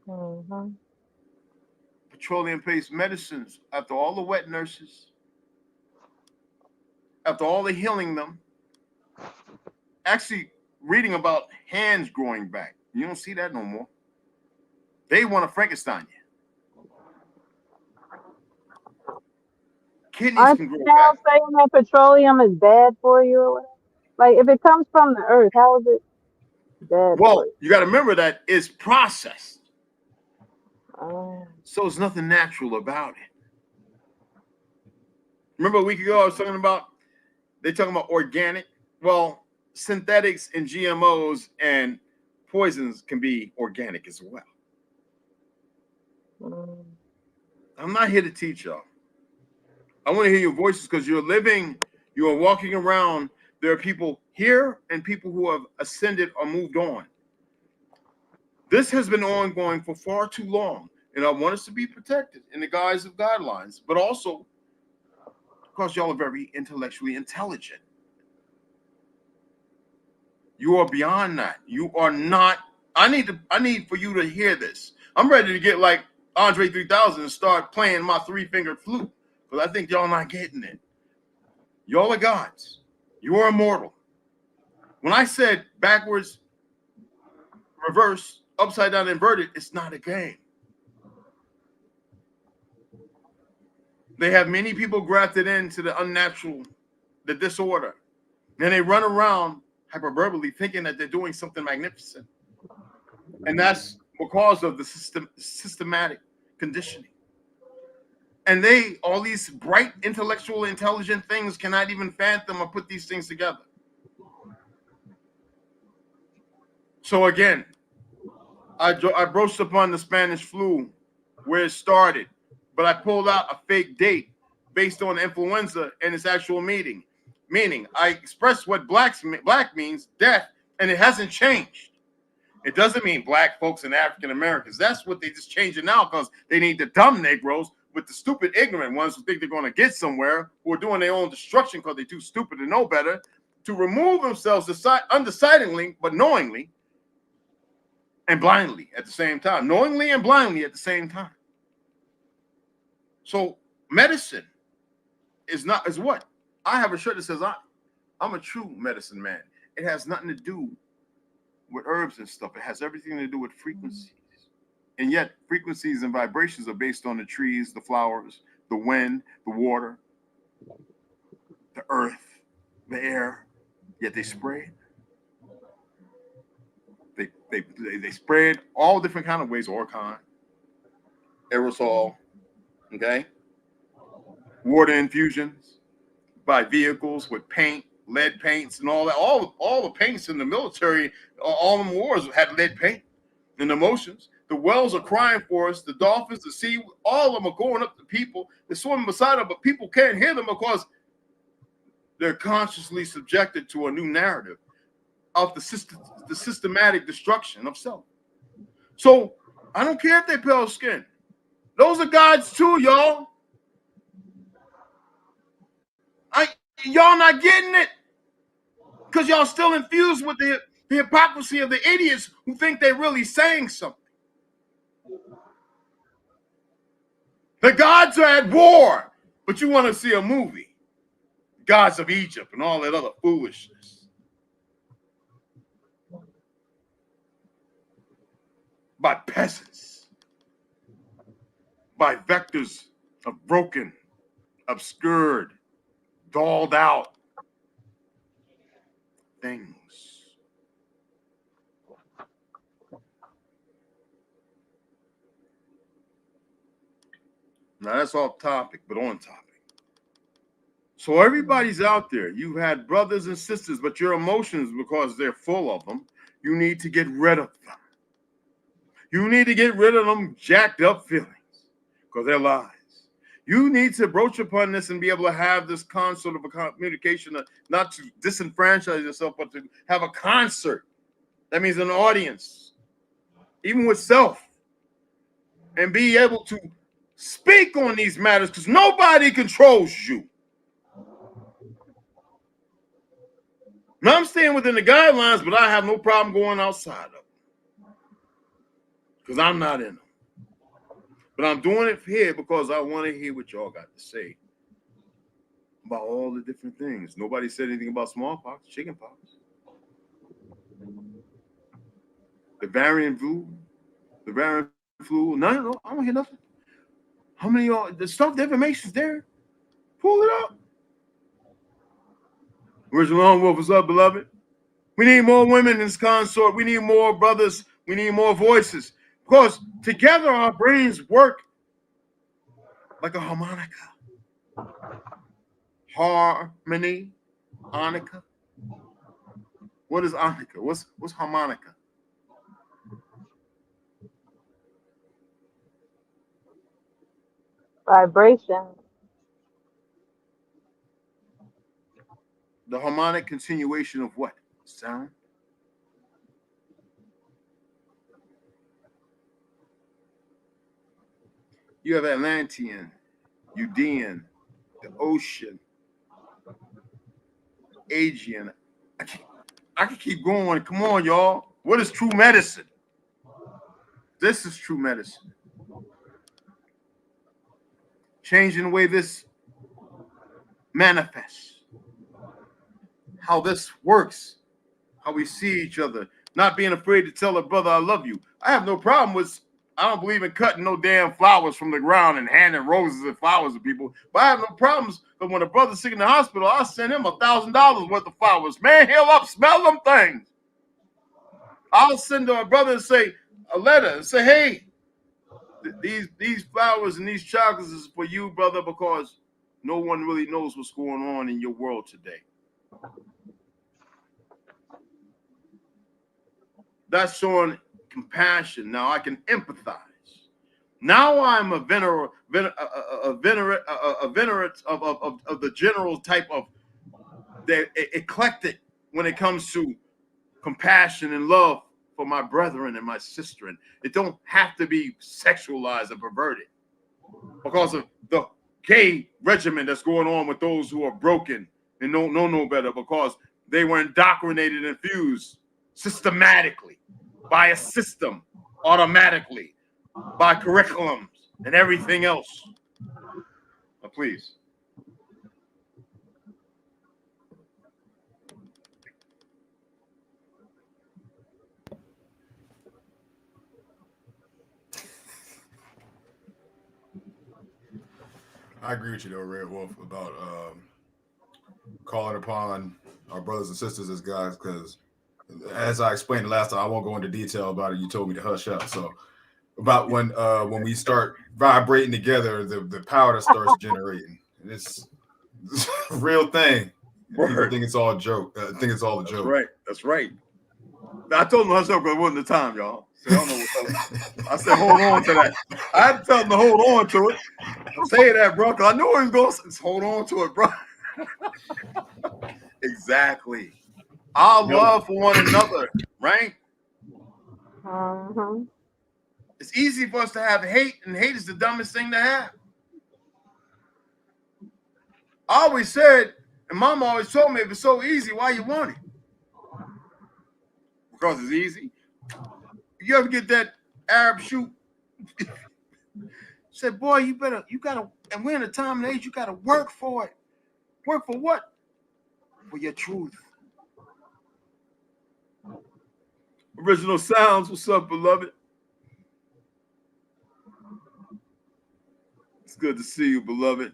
Mm-hmm. Petroleum-based medicines, after all the wet nurses, after all the healing them, actually reading about hands growing back. You don't see that no more. They want to Frankenstein you. Kidneys Aren't can grow you now back. saying that petroleum is bad for you or whatever? Like, if it comes from the earth, how is it bad for Well, you? you got to remember that it's processed. Oh. So it's nothing natural about it. Remember a week ago I was talking about, they're talking about organic. Well, synthetics and GMOs and poisons can be organic as well. Mm. I'm not here to teach y'all. I want to hear your voices because you're living, you are walking around. There are people here and people who have ascended or moved on. This has been ongoing for far too long. And I want us to be protected in the guise of guidelines, but also because y'all are very intellectually intelligent. You are beyond that. You are not. I need for you to hear this. I'm ready to get like Andre 3000 and start playing my 3-fingered flute because I think y'all not getting it. Y'all are gods. You are immortal. When I said backwards, reverse, upside down, inverted, it's not a game. They have many people grafted into the unnatural, the disorder. And they run around hyperbole thinking that they're doing something magnificent. And that's because of the systematic conditioning. And all these bright, intellectual, intelligent things cannot even fathom or put these things together. So again, I broached upon the Spanish flu where it started, but I pulled out a fake date based on influenza and its actual meaning. Meaning, I expressed what black means, death, and it hasn't changed. It doesn't mean black folks and African Americans. That's what they just change it now because they need the dumb Negroes with the stupid, ignorant ones who think they're going to get somewhere, who are doing their own destruction because they're too stupid to know better, to remove themselves undecidedly, but knowingly and blindly at the same time. Knowingly and blindly at the same time. So medicine is what? I have a shirt that says I'm a true medicine man. It has nothing to do with herbs and stuff. It has everything to do with frequencies. And yet frequencies and vibrations are based on the trees, the flowers, the wind, the water, the earth, the air. Yet they spread. They spread all different kind of ways, orcon, aerosol, okay? Water infusions by vehicles with paint, lead paints and all that. All the paints in the military, all them wars had lead paint and emotions. The whales are crying for us. The dolphins, the sea, all of them are going up to people. They're swimming beside them, but people can't hear them because they're consciously subjected to a new narrative of the systematic destruction of self. So I don't care if they're pale skin. Those are gods too, y'all. Y'all not getting it because y'all still infused with the hypocrisy of the idiots who think they're really saying something. The gods are at war, but you want to see a movie. Gods of Egypt and all that other foolishness. By peasants. By vectors of broken, obscured, dolled out things. Now that's off topic, but on topic. So everybody's out there. You've had brothers and sisters, but your emotions, because they're full of them, you need to get rid of them. You need to get rid of them jacked up feelings because they're lies. You need to broach upon this and be able to have this consort of a communication, not to disenfranchise yourself, but to have a concert. That means an audience, even with self, and be able to speak on these matters because nobody controls you. Now I'm staying within the guidelines, but I have no problem going outside of them because I'm not in them. But I'm doing it here because I want to hear what y'all got to say about all the different things. Nobody said anything about smallpox, chickenpox, the variant flu, None. I don't hear nothing. How many of y'all? The stuff, the information's there. Pull it up. Where's the Lone Wolf? What's up, beloved? We need more women in this consort. We need more brothers. We need more voices. Because together our brains work like a harmonica. Harmony, onica. What is onica? What's harmonica? Vibration. The harmonic continuation of what? Sound? You have Atlantean, Udean, the ocean, Aegean. I can keep going. Come on, y'all. What is true medicine? This is true medicine. Changing the way this manifests, how this works, how we see each other, not being afraid to tell a brother I love you. I have no problem with, I don't believe in cutting no damn flowers from the ground and handing roses and flowers to people, but I have no problems. But when a brother's sick in the hospital, I'll send him $1,000 worth of flowers. Man, heal up, smell them things. I'll send to a brother and say a letter and say, hey, these flowers and these chocolates is for you, brother, because no one really knows what's going on in your world today. That's showing compassion. Now I can empathize. Now I'm a venerate of the general type of the eclectic when it comes to compassion and love for my brethren and my sister. And it don't have to be sexualized and perverted because of the gay regimen that's going on with those who are broken and don't know no better because they were indoctrinated and infused systematically by a system, automatically, by curriculums and everything else. Now, please. I agree with you though, Red Wolf, about calling upon our brothers and sisters as guys, because as I explained the last time, I won't go into detail about it. You told me to hush up. So about when we start vibrating together, the power that starts generating. And it's a real thing. People think it's all a joke. I think it's all a joke. That's right. That's right. I told him to hush up because it wasn't the time, y'all. So I don't know what I said, hold on to that. I had to tell him to hold on to it. I'm saying that, bro, because I knew he was going to say, hold on to it, bro. Exactly. Our love for one another, right? Mm-hmm. It's easy for us to have hate, and hate is the dumbest thing to have. I always said, and Mama always told me, if it's so easy, why you want it? Because it's easy. You ever get that Arab shoot? Said, boy, you gotta, and we're in a time and age, you gotta work for it. Work for what? For your truth. Original Sounds, what's up, beloved? It's good to see you, beloved.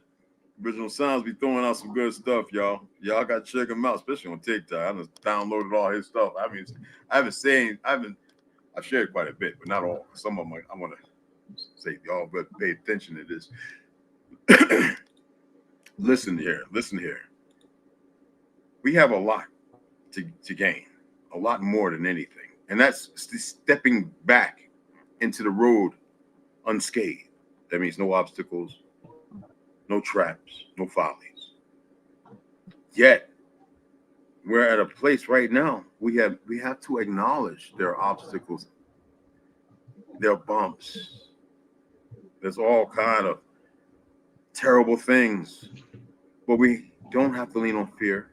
Original Sounds be throwing out some good stuff, y'all. Y'all got to check him out, especially on TikTok. I just downloaded all his stuff. I've shared quite a bit, but not all. Some of them I want to say y'all but pay attention to this. Listen here. We have a lot to gain, a lot more than anything. And that's stepping back into the road unscathed. That means no obstacles, no traps, no follies. Yet, we're at a place right now, we have to acknowledge there are obstacles, there are bumps, there's all kind of terrible things, but we don't have to lean on fear.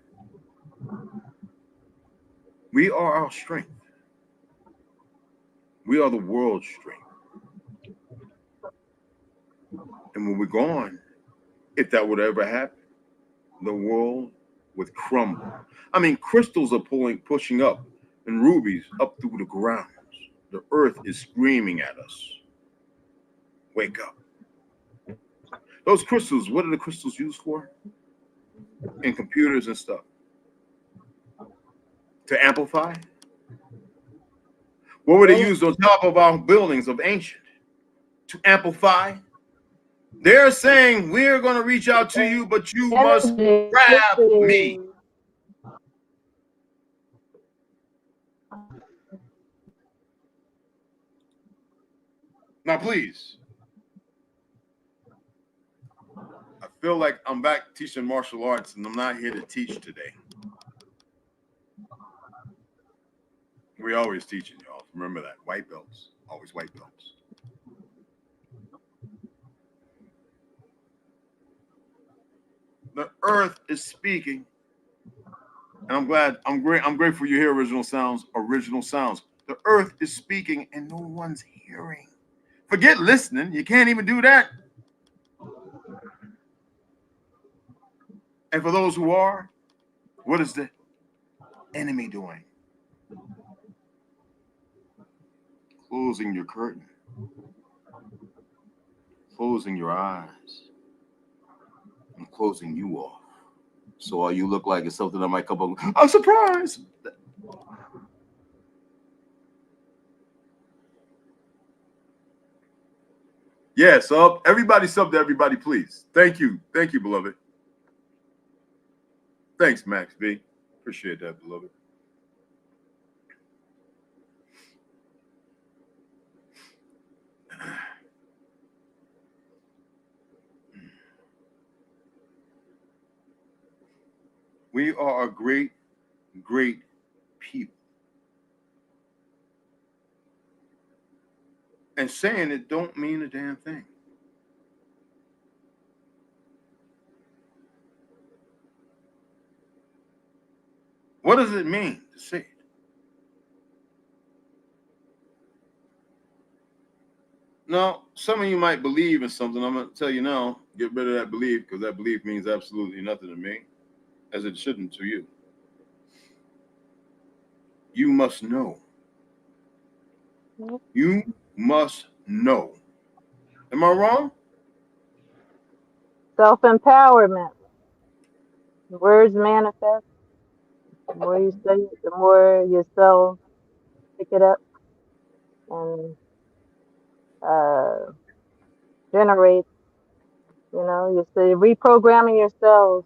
We are our strength. We are the world's strength. And when we're gone, if that would ever happen, the world would crumble. I mean, crystals are pushing up, and rubies up through the ground. The earth is screaming at us. Wake up. Those crystals, what are the crystals used for? In computers and stuff. To amplify? What were they used on top of our buildings of ancient? To amplify? They're saying, we're going to reach out to you, but you must grab me. Now, please. I feel like I'm back teaching martial arts, and I'm not here to teach today. We always teaching, y'all. Remember that. White belts. Always white belts. The earth is speaking. And I'm grateful you hear original sounds. Original sounds. The earth is speaking and no one's hearing. Forget listening. You can't even do that. And for those who are, what is the enemy doing? Closing your curtain. Closing your eyes. And closing you off. So all you look like is something that might come up. I'm surprised. Yeah, sub. Everybody sub to everybody, please. Thank you. Thank you, beloved. Thanks, Max B. Appreciate that, beloved. We are a great, great people. And saying it don't mean a damn thing. What does it mean to say it? Now, some of you might believe in something. I'm going to tell you now, get rid of that belief, because that belief means absolutely nothing to me, as it shouldn't to you. You must know. You must know. Am I wrong? Self-empowerment. The words manifest. The more you say it, the more your cells pick it up and generate, you're reprogramming your cells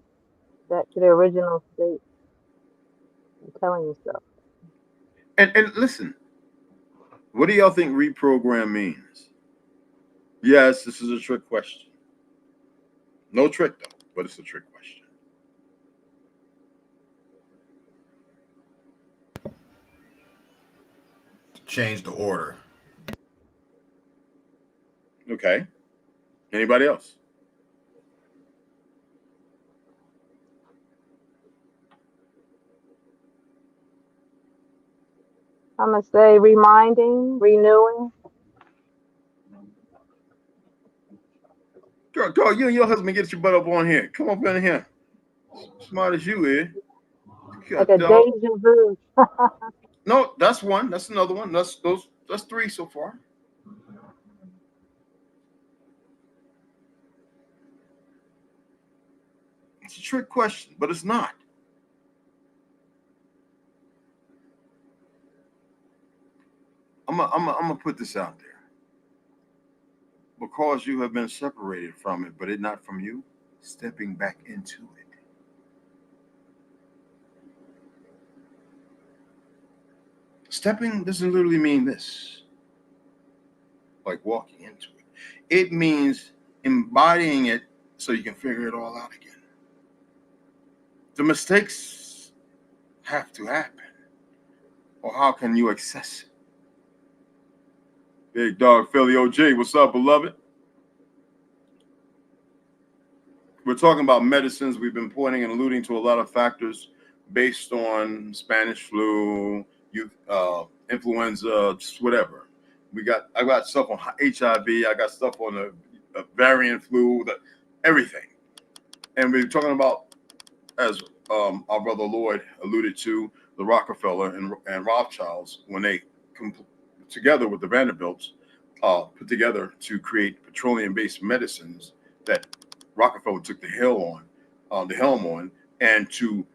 back to the original state. You're telling yourself. And listen, what do y'all think reprogram means? Yes, this is a trick question. No trick, though, but it's a trick question. Change the order. Okay. Anybody else? I'm going to say reminding, renewing. Girl, you and your husband get your butt up on here. Come up in here. Smart as you is. Like a deja vu. No, that's one. That's another one. That's three so far. It's a trick question, but it's not. I'm gonna put this out there. Because you have been separated from it, but it not from you, stepping back into it. Stepping doesn't literally mean this. like walking into it. It means embodying it so you can figure it all out again. The mistakes have to happen, or how can you access it? Big dog Philly OJ, what's up, beloved? We're talking about medicines. We've been pointing and alluding to a lot of factors based on Spanish flu, influenza, just whatever. I got stuff on HIV. I got stuff on the variant flu, everything. And we're talking about, as our brother Lloyd alluded to, the Rockefeller and Rothschilds, when they together with the Vanderbilts, put together to create petroleum-based medicines that Rockefeller took the helm on, and to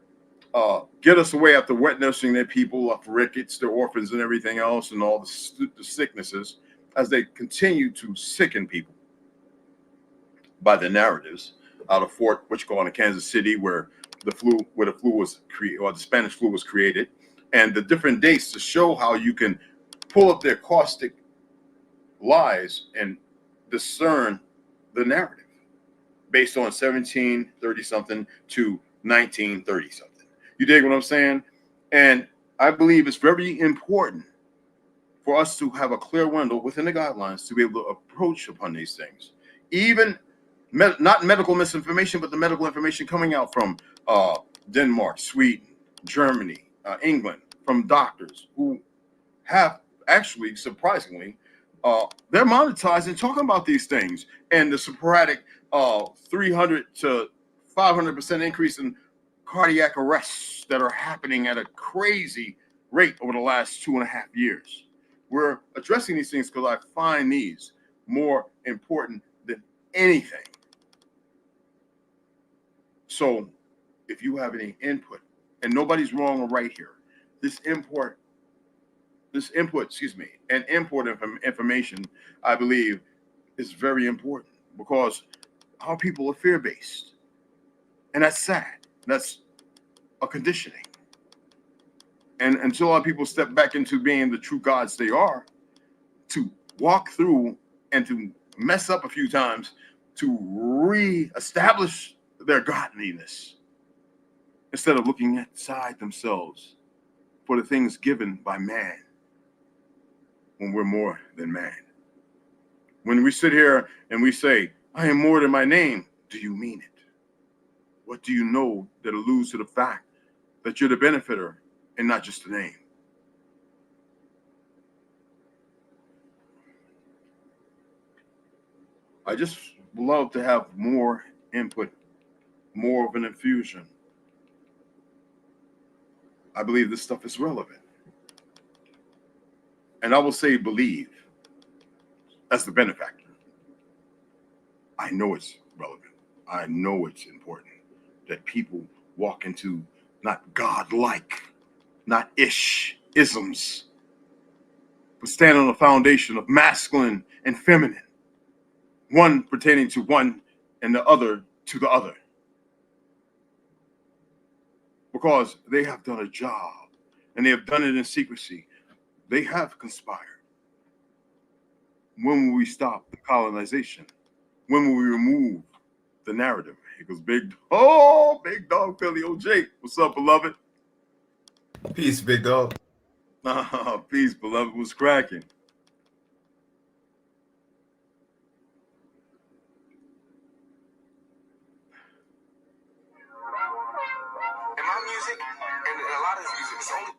get us away after wet nursing their people, of rickets, their orphans, and everything else, and all the sicknesses, as they continue to sicken people by the narratives out of Fort in Kansas City, where the flu was created, or the Spanish flu was created, and the different dates to show how you can pull up their caustic lies and discern the narrative based on 1730 something to 1930 something. You dig what I'm saying? And I believe it's very important for us to have a clear window within the guidelines to be able to approach upon these things. Even not medical misinformation, but the medical information coming out from Denmark, Sweden, Germany, England, from doctors who have actually, surprisingly, they're monetizing talking about these things, and the sporadic 300 to 500% increase in cardiac arrests that are happening at a crazy rate over the last 2.5 years. We're addressing these things because I find these more important than anything. So if you have any input, and nobody's wrong or right here, this input, and import information, I believe, is very important, because our people are fear-based, and that's sad. That's a conditioning. And until our people step back into being the true gods they are, to walk through and to mess up a few times to re-establish their godliness, instead of looking inside themselves for the things given by man, when we're more than man. When we sit here and we say, I am more than my name, do you mean it? What do you know that alludes to the fact that you're the benefiter and not just the name? I just love to have more input, more of an infusion. I believe this stuff is relevant. And I will say believe as the benefactor. I know it's relevant. I know it's important that people walk into not God-like, not isms, but stand on a foundation of masculine and feminine, one pertaining to one and the other to the other. Because they have done a job, and they have done it in secrecy. They have conspired. When will we stop the colonization? When will we remove the narrative? Here goes big dog Philly OJ. What's up, beloved? Peace, big dog. Peace, beloved. What's cracking? And my music, and a lot of this music, is only...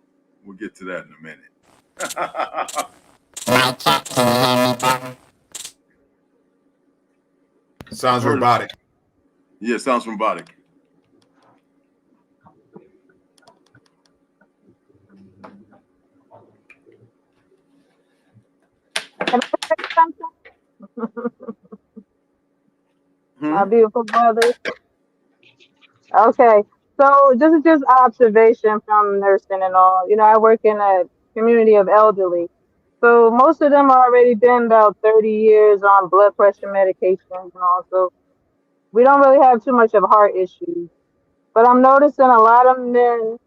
We'll get to that in a minute. Sounds robotic. Yeah, sounds robotic. Can I say something? My beautiful brothers. Okay. So this is just observation from nursing and all. You know, I work in a community of elderly. So most of them already been about 30 years on blood pressure medications and all. So we don't really have too much of heart issues. But I'm noticing a lot of men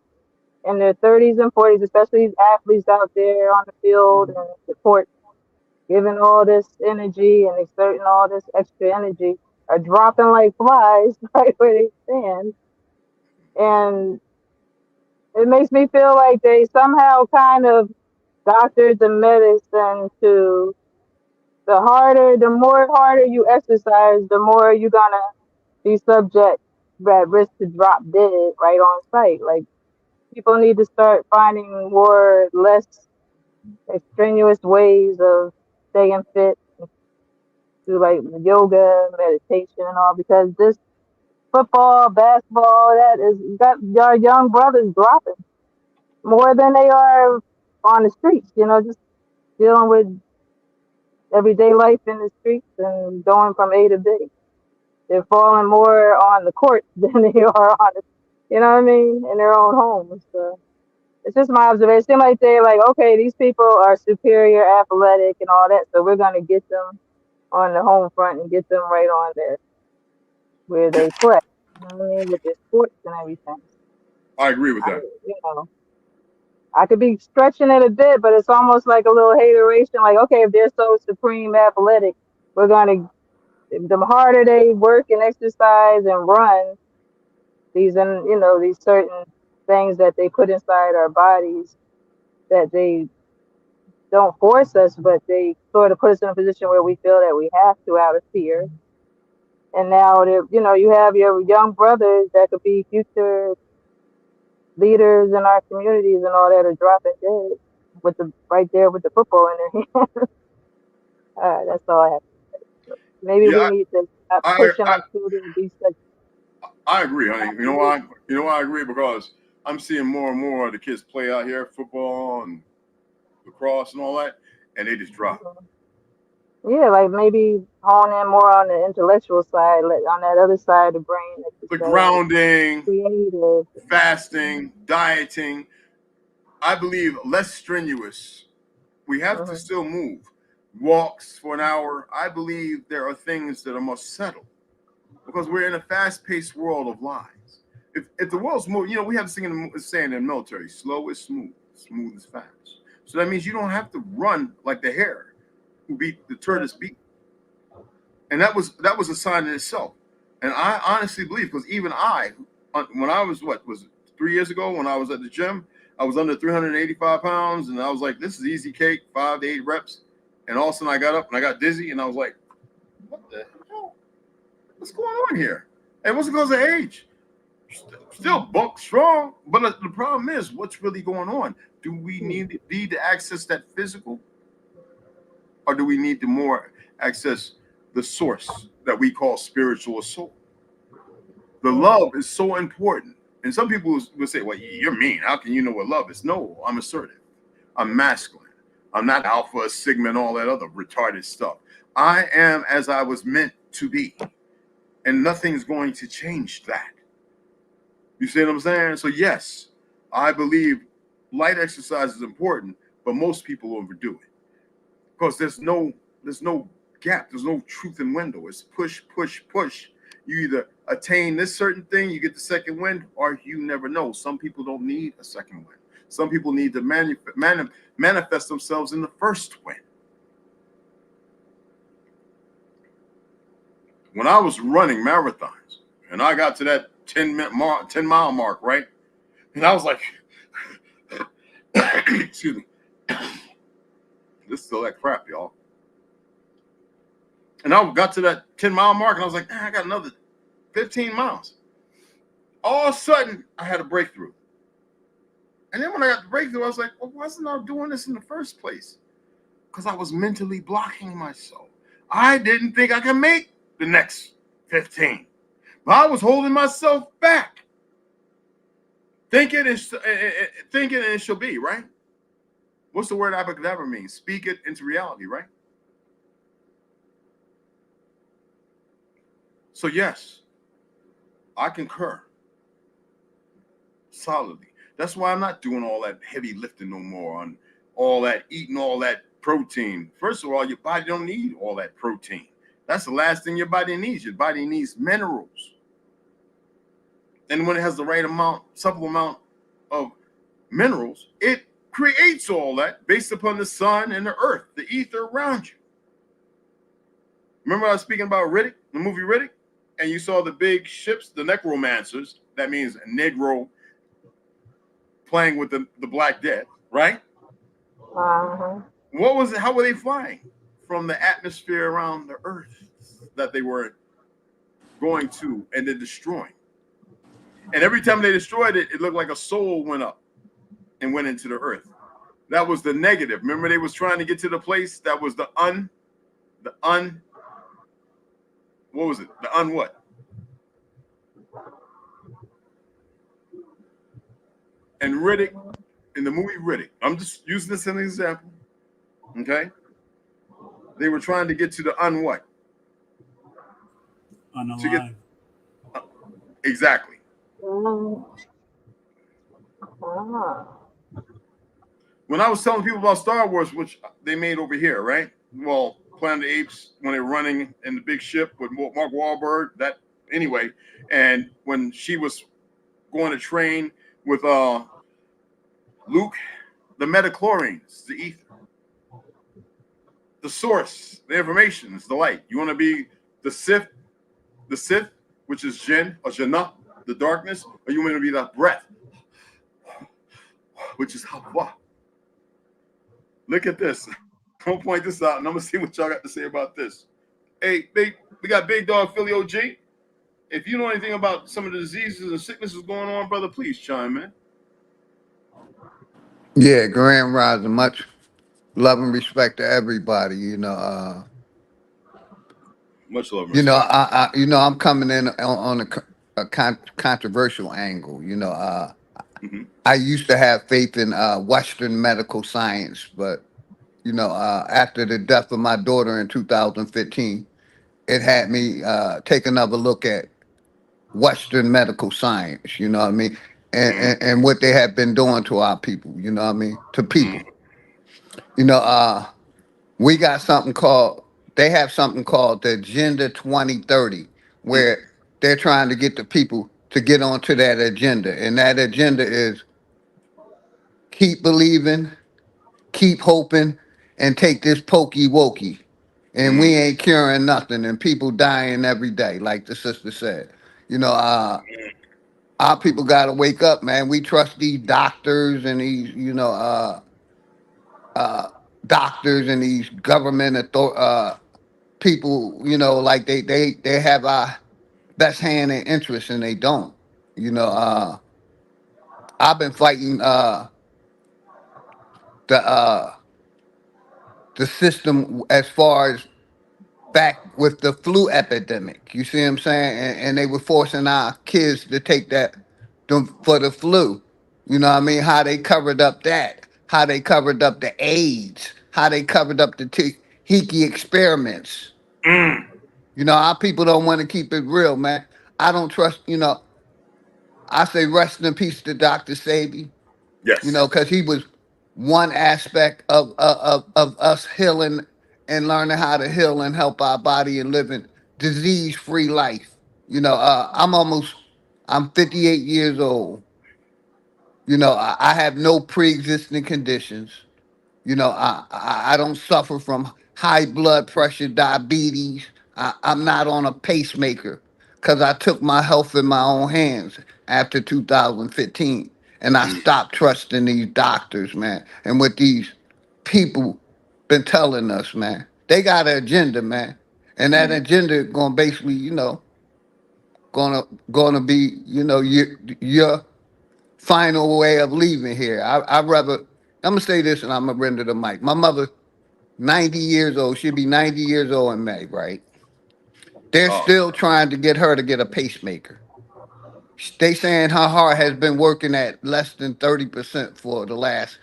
in their 30s and 40s, especially these athletes out there on the field and the court, giving all this energy and exerting all this extra energy, are dropping like flies right where they stand. And it makes me feel like they somehow kind of doctored the medicine to the more harder you exercise, the more you're gonna be subject at risk to drop dead right on site. Like people need to start finding more less extraneous ways of staying fit through like yoga, meditation, and all because this football, basketball, that is got our young brothers dropping more than they are on the streets. You know, just dealing with everyday life in the streets and going from A to B. They're falling more on the court than they are on the, you know what I mean, in their own homes. So it's just my observation. It seems like they're like, okay, these people are superior, athletic, and all that, so we're gonna get them on the home front and get them right on there where they play. You know what I mean, with their sports and everything. I agree with I, that. you know, I could be stretching it a bit, but it's almost like a little hateration. Like, okay, if they're so supreme athletic, we're gonna the harder they work and exercise and run these and these certain things that they put inside our bodies that they don't force us, but they sort of put us in a position where we feel that we have to out of fear. And now you have your young brothers that could be future leaders in our communities and all that are dropping dead with the right there with the football in their hand. That's all I have. Maybe we Yeah, need to stop I, pushing I, our children to be such. I agree, honey. You know why? You know why I agree? Because I'm seeing more and more of the kids play out here, football and lacrosse and all that, and they just drop. Yeah, like maybe hone in more on the intellectual side, like on that other side of the brain that you The say, like grounding, creative. fasting, dieting, I believe less strenuous. We have to Mm-hmm. still move. Walks for an hour. I believe there are things that are more settled because we're in a fast-paced world of lies. If the world's moving, we have this saying in the military: slow is smooth, smooth is fast. So that means you don't have to run like the hare who beat the tortoise beat, and that was a sign in itself. And I honestly believe because even when I was what was it, 3 years ago when I was at the gym, I was under 385 pounds, and I was like, this is easy cake, 5 to 8 reps, and all of a sudden I got up and I got dizzy, and I was like, what the hell? What's going on here? And it wasn't because of age. Still buck strong, but the problem is, what's really going on? Do we need to access that physical, or do we need to more access the source that we call spiritual soul? The love is so important. And some people will say, well, you're mean. How can you know what love is? No, I'm assertive. I'm masculine. I'm not alpha, sigma, and all that other retarded stuff. I am as I was meant to be. And nothing's going to change that. You see what I'm saying? So yes, I believe light exercise is important, but most people overdo it because there's no gap, there's no truth in window. It's push, push, push. You either attain this certain thing, you get the second wind, or you never know. Some people don't need a second wind. Some people need to manifest themselves in the first wind. When I was running marathons and I got to that 10-mile mark, right? And I was like, excuse me, this is still that crap, y'all. And I got to that 10-mile mark and I was like, I got another 15 miles. All of a sudden, I had a breakthrough. And then when I got the breakthrough, I was like, well, wasn't I doing this in the first place? Because I was mentally blocking myself. I didn't think I could make the next 15. But I was holding myself back. Thinking it shall be, right? What's the word abracadabra mean? Speak it into reality, right? So yes, I concur solidly. That's why I'm not doing all that heavy lifting no more on all that eating all that protein. First of all, your body don't need all that protein. That's the last thing your body needs. Your body needs minerals. And when it has the right amount, supple amount of minerals, it creates all that based upon the sun and the earth, the ether around you. Remember I was speaking about Riddick, the movie Riddick? And you saw the big ships, the necromancers, that means a Negro playing with the Black Death, right? Uh-huh. What was it? How were they flying? From the atmosphere around the earth that they were going to and then destroying. And every time they destroyed it, it looked like a soul went up and went into the earth. That was the negative. Remember, they was trying to get to the place that was what was it? The what? And Riddick, in the movie Riddick, I'm just using this as an example. Okay? They were trying to get to the what? Unalive. Exactly. When I was telling people about Star Wars, which they made over here, right? Well, Planet of the Apes, when they're running in the big ship with Mark Wahlberg, that anyway, and when she was going to train with Luke, the metachlorines, the ether, the source, the information is the light. You want to be the Sith, which is Jinn or Jannah, the darkness, or you want to be the breath, which is Hawa. Look at this. I'm gonna point this out, and I'm gonna see what y'all got to say about this. Hey, we got Big Dog Philly OG. If you know anything about some of the diseases and sicknesses going on, brother, please chime in. Yeah, Grand Rising, much love and respect to everybody. Much love. And respect. I'm coming in on a controversial angle. I used to have faith in Western medical science, but after the death of my daughter in 2015, it had me take another look at Western medical science. You know what I mean? And what they have been doing to our people. You know what I mean? To people. We got something called. They have something called the Agenda 2030, where they're trying to get the people to get onto that agenda, and that agenda is keep believing, keep hoping, and take this pokey wokey. And we ain't curing nothing, and people dying every day, like the sister said. Our people got to wake up, man. We trust these doctors and these, doctors and these government people, like they have our best hand and interest, and they don't. I've been fighting the system as far as back with the flu epidemic. You see what I'm saying? And they were forcing our kids to take that for the flu. You know what I mean? How they covered up that. How they covered up the AIDS. How they covered up the Hiki experiments. Our people don't want to keep it real, man. I don't trust, I say rest in peace to Dr. Sabi. Yes. Because he was one aspect of us healing and learning how to heal and help our body and living disease-free life. I'm 58 years old. I have no pre-existing conditions. I don't suffer from high blood pressure, diabetes. I'm not on a pacemaker because I took my health in my own hands after 2015. And I stopped trusting these doctors, man. And what these people been telling us, man. They got an agenda, man. And that agenda going basically, gonna be, your final way of leaving here. I'm gonna say this and I'm gonna render the mic. My mother, 90 years old, she'll be 90 years old in May, right? They're still trying to get her to get a pacemaker. They saying her heart has been working at less than 30% for the last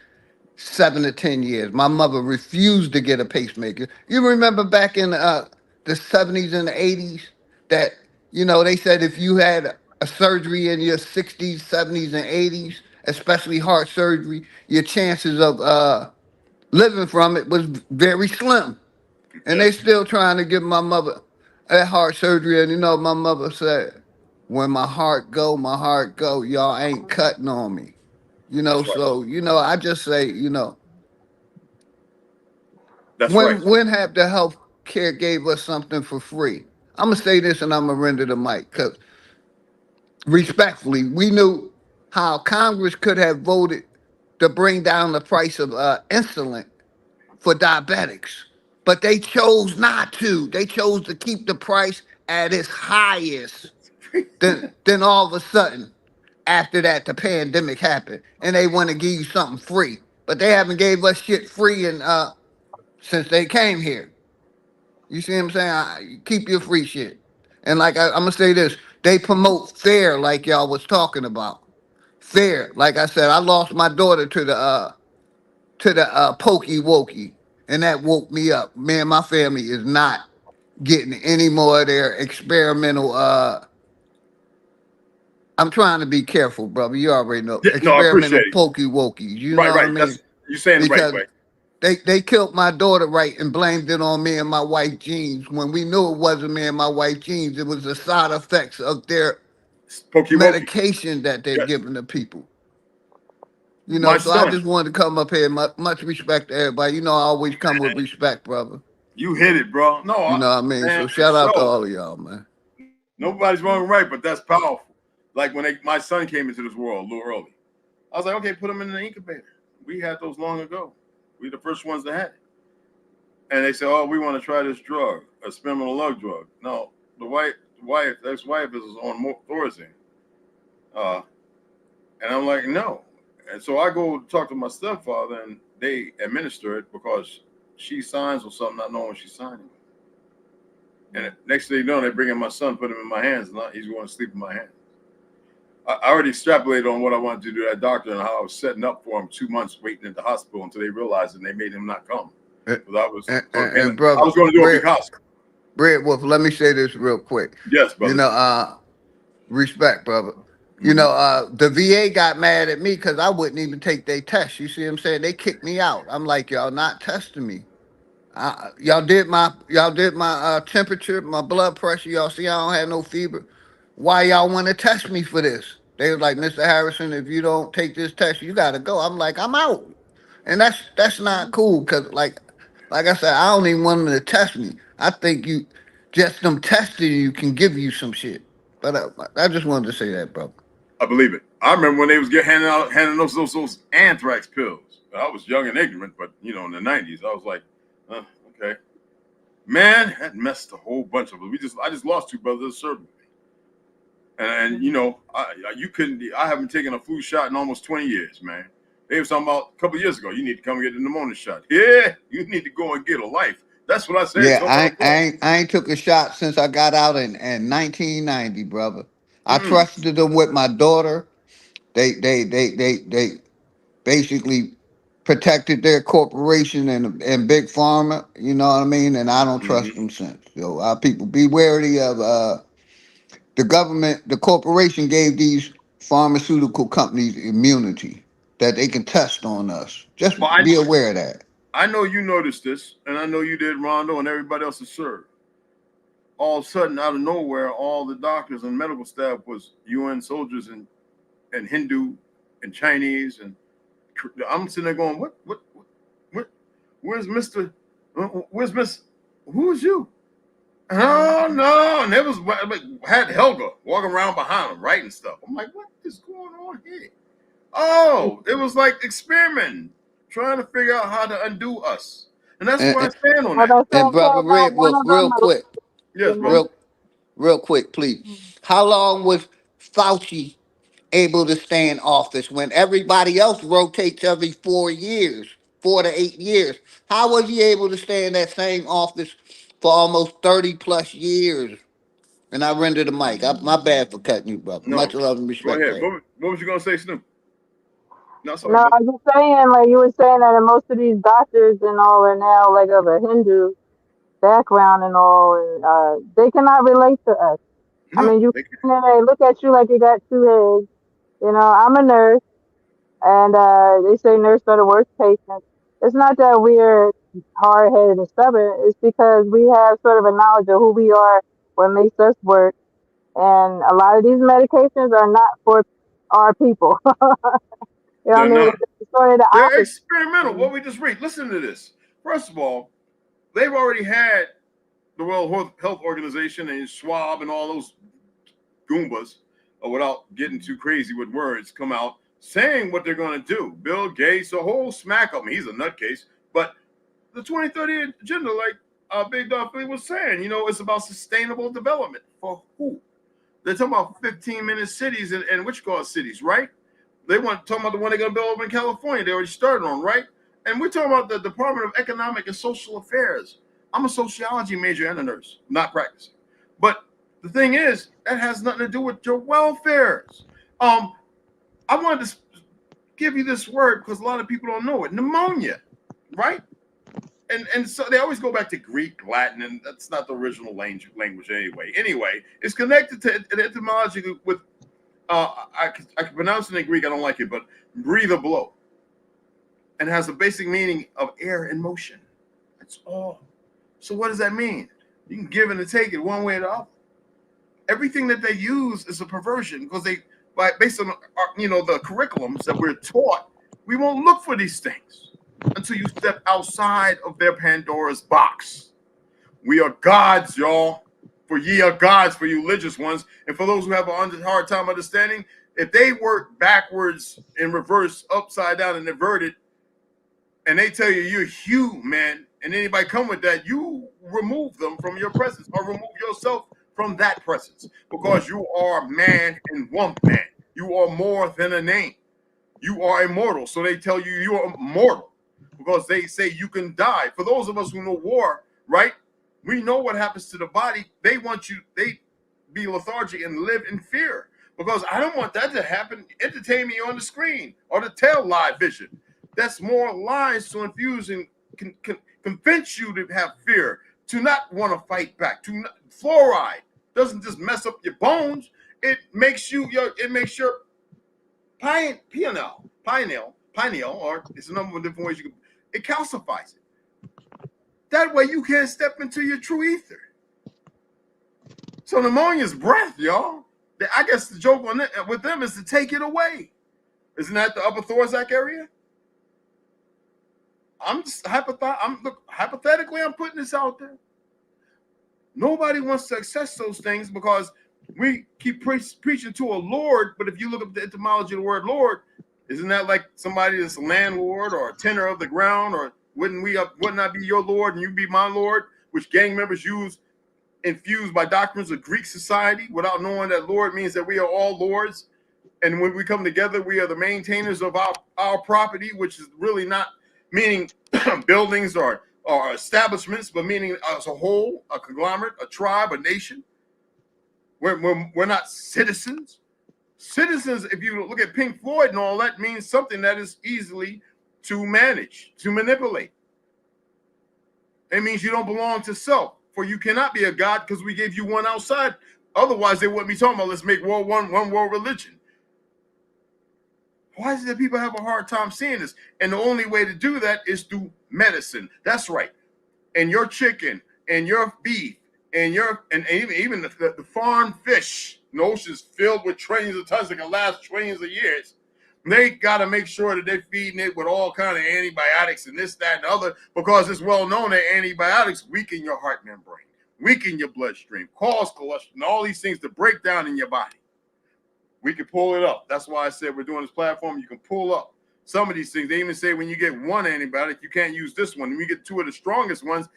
7 to 10 years. My mother refused to get a pacemaker. You remember back in the 70s and the 80s that, they said if you had a surgery in your 60s, 70s, and 80s, especially heart surgery, your chances of living from it was very slim. And they still trying to give my mother that heart surgery. And my mother said, when my heart go, y'all ain't cutting on me. You know, That's right. so I just say, That's right. when have the health care gave us something for free? I'm gonna say this and I'm gonna render the mic because respectfully, we knew how Congress could have voted to bring down the price of insulin for diabetics, but they chose not to. They chose to keep the price at its highest. Then all of a sudden, after that, the pandemic happened, and they want to give you something free, but they haven't gave us shit free and since they came here. You see what I'm saying? Keep your free shit. And like I'm gonna say this, they promote fair like y'all was talking about. Fair. Like I said, I lost my daughter to the pokey wokey, and that woke me up. Man, my family is not getting any more of their experimental. I'm trying to be careful, brother. You already know Yeah, no, I experimental appreciate it. pokey wokies. You know Right, what I right. mean? That's you're saying the right Because way. they killed my daughter right and blamed it on me and my wife genes when we knew it wasn't me and my wife genes. It was the side effects of their Pokey wokey. medication that they're Yes. giving to people. My So I son, just wanted to come up here. Much respect to everybody. I always come with respect, brother. you hit it, bro. No, You know what I mean? man, So for shout out to sure. all of y'all, man. Nobody's wrong or right, but that's powerful. Like when my son came into this world a little early, I was like, okay, put him in the incubator. We had those long ago. We the first ones that had it. And they said, oh, we want to try this drug, a experimental lung drug. No, the ex-wife is on Thorazine. And I'm like, no. And so I go talk to my stepfather, and they administer it because she signs or something, not knowing she's signing. And next thing you know, they bring in my son, put him in my hands, and he's going to sleep in my hands. I already extrapolated on what I wanted to do to that doctor and how I was setting up for him 2 months waiting at the hospital until they realized and they made him not come. Because And I brother, was going to do it because. Bread Wolf, let me say this real quick. Yes, brother. Respect, brother. The VA got mad at me because I wouldn't even take their test. You see what I'm saying? They kicked me out. I'm like, y'all not testing me. Y'all did my temperature, my blood pressure. Y'all see I don't have no fever. Why y'all want to test me for this? They was like, Mr. Harrison, if you don't take this test, you gotta go. I'm like, I'm out. And that's not cool because like I said, I don't even want them to test me. I think you just them testing you can give you some shit. But I just wanted to say that, bro. I believe it. I remember when they was handing those anthrax pills. I was young and ignorant, but in the 90s, I was like, okay. Man, that messed a whole bunch of us. I just lost two brothers that served with me. And you couldn't. I haven't taken a flu shot in almost 20 years, man. They was talking about a couple of years ago. You need to come get the pneumonia shot. Yeah, you need to go and get a life. That's what I said. Yeah, I ain't took a shot since I got out in 1990, brother. I trusted them with my daughter. They basically protected their corporation and big pharma. You know what I mean? And I don't trust them since. So our people be wary of the government. The corporation gave these pharmaceutical companies immunity that they can test on us. Just be aware of that. I know you noticed this, and I know you did, Rondo, and everybody else that served. All of a sudden, out of nowhere, all the doctors and medical staff was UN soldiers and Hindu and Chinese, and I'm sitting there going, what, where's Mr. Where's Miss? Who's you? Oh no! And there was had Helga walking around behind him writing stuff. I'm like, what is going on here? Oh, it was like experimenting, trying to figure out how to undo us, and that's where I stand on that. And brother Red Wolf, real quick, yes, brother. real quick, please. How long was Fauci able to stay in office when everybody else rotates every 4 years, 4 to 8 years? How was he able to stay in that same office for almost 30 plus years? And I render the mic. My bad for cutting you, brother. No, much love and go respect. ahead. What was you gonna say, Snoop? No, sorry, No, I was just saying, like you were saying that most of these doctors and all are now like of a Hindu background and all, and they cannot relate to us. I mean, they look at you like you got two heads. I'm a nurse, and they say nurses are the worst patients. It's not that we're hard-headed and stubborn. It's because we have sort of a knowledge of who we are, what makes us work, and a lot of these medications are not for our people. You know what I They're mean? not. It's sort of the They're opposite. experimental. What we just read. Listen to this. First of all, they've already had the World Health Organization and Schwab and all those Goombas, without getting too crazy with words, come out saying what they're going to do. Bill Gates, a whole smack of him. He's a nutcase. But the 2030 agenda, like Big Dog Philly was saying, you know, it's about sustainable development. For who? They're talking about 15-minute cities and which call cities, right? They want talking about the one they're going to build over in California. They already started on, right? And we're talking about the Department of Economic and Social Affairs. I'm a sociology major and a nurse, not practicing. But the thing is, that has nothing to do with your welfare. I wanted to give you this word because a lot of people don't know it. Pneumonia, right? And so they always go back to Greek, Latin, and that's not the original language anyway. Anyway, it's connected to an etymology with, I can pronounce it in Greek, I don't like it, but breathe or blow. And has a basic meaning of air in motion. That's all. So what does that mean? You can give and take it one way or the other. Everything that they use is a perversion because based on the curriculums that we're taught, we won't look for these things until you step outside of their Pandora's box. We are gods, y'all. For ye are gods, for you religious ones. And for those who have a hard time understanding, if they work backwards in reverse, upside down, and inverted, and they tell you you're human, and anybody come with that, you remove them from your presence or remove yourself from that presence because you are man and woman. You are more than a name. You are immortal. So they tell you you are mortal because they say you can die. For those of us who know war, right? We know what happens to the body. They be lethargic and live in fear because I don't want that to happen. Entertain me on the screen or to tell live vision. That's more lies to infuse and convince you to have fear, to not want to fight back. Fluoride doesn't just mess up your bones; it makes your pineal, or it's a number of different ways it calcifies it. That way you can't step into your true ether. So pneumonia's breath, y'all. I guess the joke with them is to take it away. Isn't that the upper thoracic area? I'm just hypothetically, I'm putting this out there. Nobody wants to access those things because we keep preaching to a Lord. But if you look up the etymology of the word Lord, isn't that like somebody that's a landlord or a tenor of the ground? Or wouldn't I be your Lord and you be my Lord? Which gang members use, infused by doctrines of Greek society, without knowing that Lord means that we are all lords. And when we come together, we are the maintainers of our property, which is really not meaning buildings or establishments, but meaning as a whole, a conglomerate, a tribe, a nation. We're not citizens. Citizens, if you look at Pink Floyd and all that, means something that is easily to manage, to manipulate. It means you don't belong to self, for you cannot be a god because we gave you one outside. Otherwise, they wouldn't be talking about let's make one world religion. Why is it that people have a hard time seeing this? And the only way to do that is through medicine. That's right. And your chicken and your beef and even the farm fish in the ocean's filled with trillions of tons that can last trillions of years. They got to make sure that they're feeding it with all kind of antibiotics and this, that, and the other, because it's well known that antibiotics weaken your heart membrane, weaken your bloodstream, cause cholesterol, and all these things to break down in your body. We can pull it up. That's why I said we're doing this platform. You can pull up some of these things. They even say when you get one antibiotic, you can't use this one. When you get two of the strongest ones,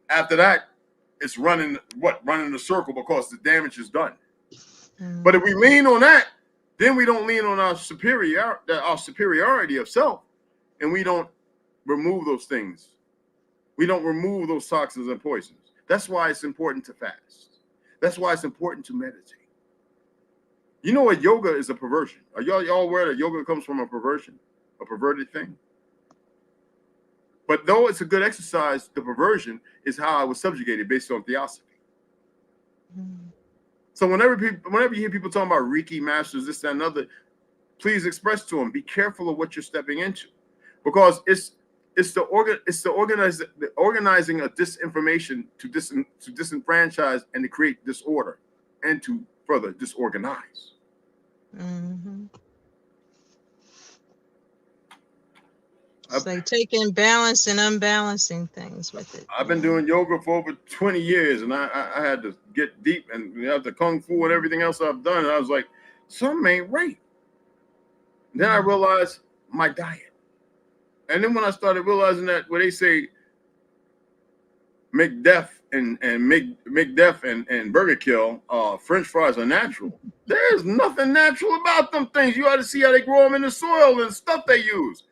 after that, it's running the circle because the damage is done. Mm. But if we lean on that, then we don't lean on our superiority of self, and we don't remove those things. We don't remove those toxins and poisons. That's why it's important to fast. That's why it's important to meditate. You know what? Yoga is a perversion. Are y'all aware that yoga comes from a perversion, a perverted thing? But though it's a good exercise, the perversion is how I was subjugated based on theosophy. Mm. So whenever you hear people talking about Reiki masters, this, that, and other, please express to them, be careful of what you're stepping into, because it's the organizing of disinformation to disenfranchise and to create disorder and to further disorganize. Mm-hmm. It's like taking balance and unbalancing things with it. I've been doing yoga for over 20 years, and I had to get deep, and the kung fu and everything else I've done, and I was like, something ain't right. Then I realized my diet. And then when I started realizing that where they say McDeath and Burger Kill, French fries are natural. There's nothing natural about them things. You ought to see how they grow them in the soil and stuff they use.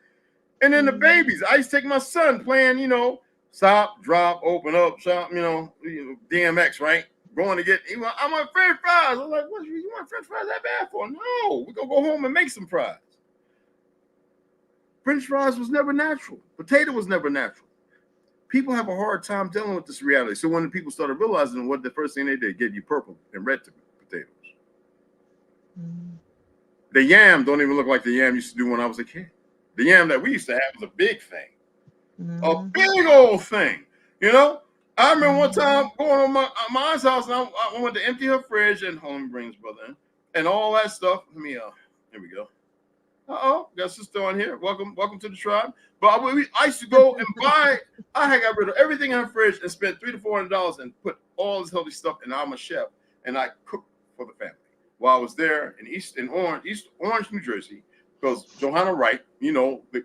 And then the babies, I used to take my son playing, you know, stop, drop, open up, stop, you know, DMX, right? Going to get, I want French fries. I was like, what, you want French fries that bad for? No, we're going to go home and make some fries. French fries was never natural. Potato was never natural. People have a hard time dealing with this reality. So when the people started realizing what the first thing they did, gave you purple and red potatoes. The yam don't even look like the yam used to do when I was a kid. The yam that we used to have was a big thing, a big old thing. You know, I remember one time going on my aunt's house, and I went to empty her fridge, and hold on, let me bring his brother in, and all that stuff. Let me, here we go. Got a sister on here. Welcome to the tribe. But I used to go and buy. I had got rid of everything in her fridge and spent $300 to $400 and put all this healthy stuff. And I'm a chef, and I cooked for the family while I was there in East Orange, New Jersey. Because Johanna Wright, you know, the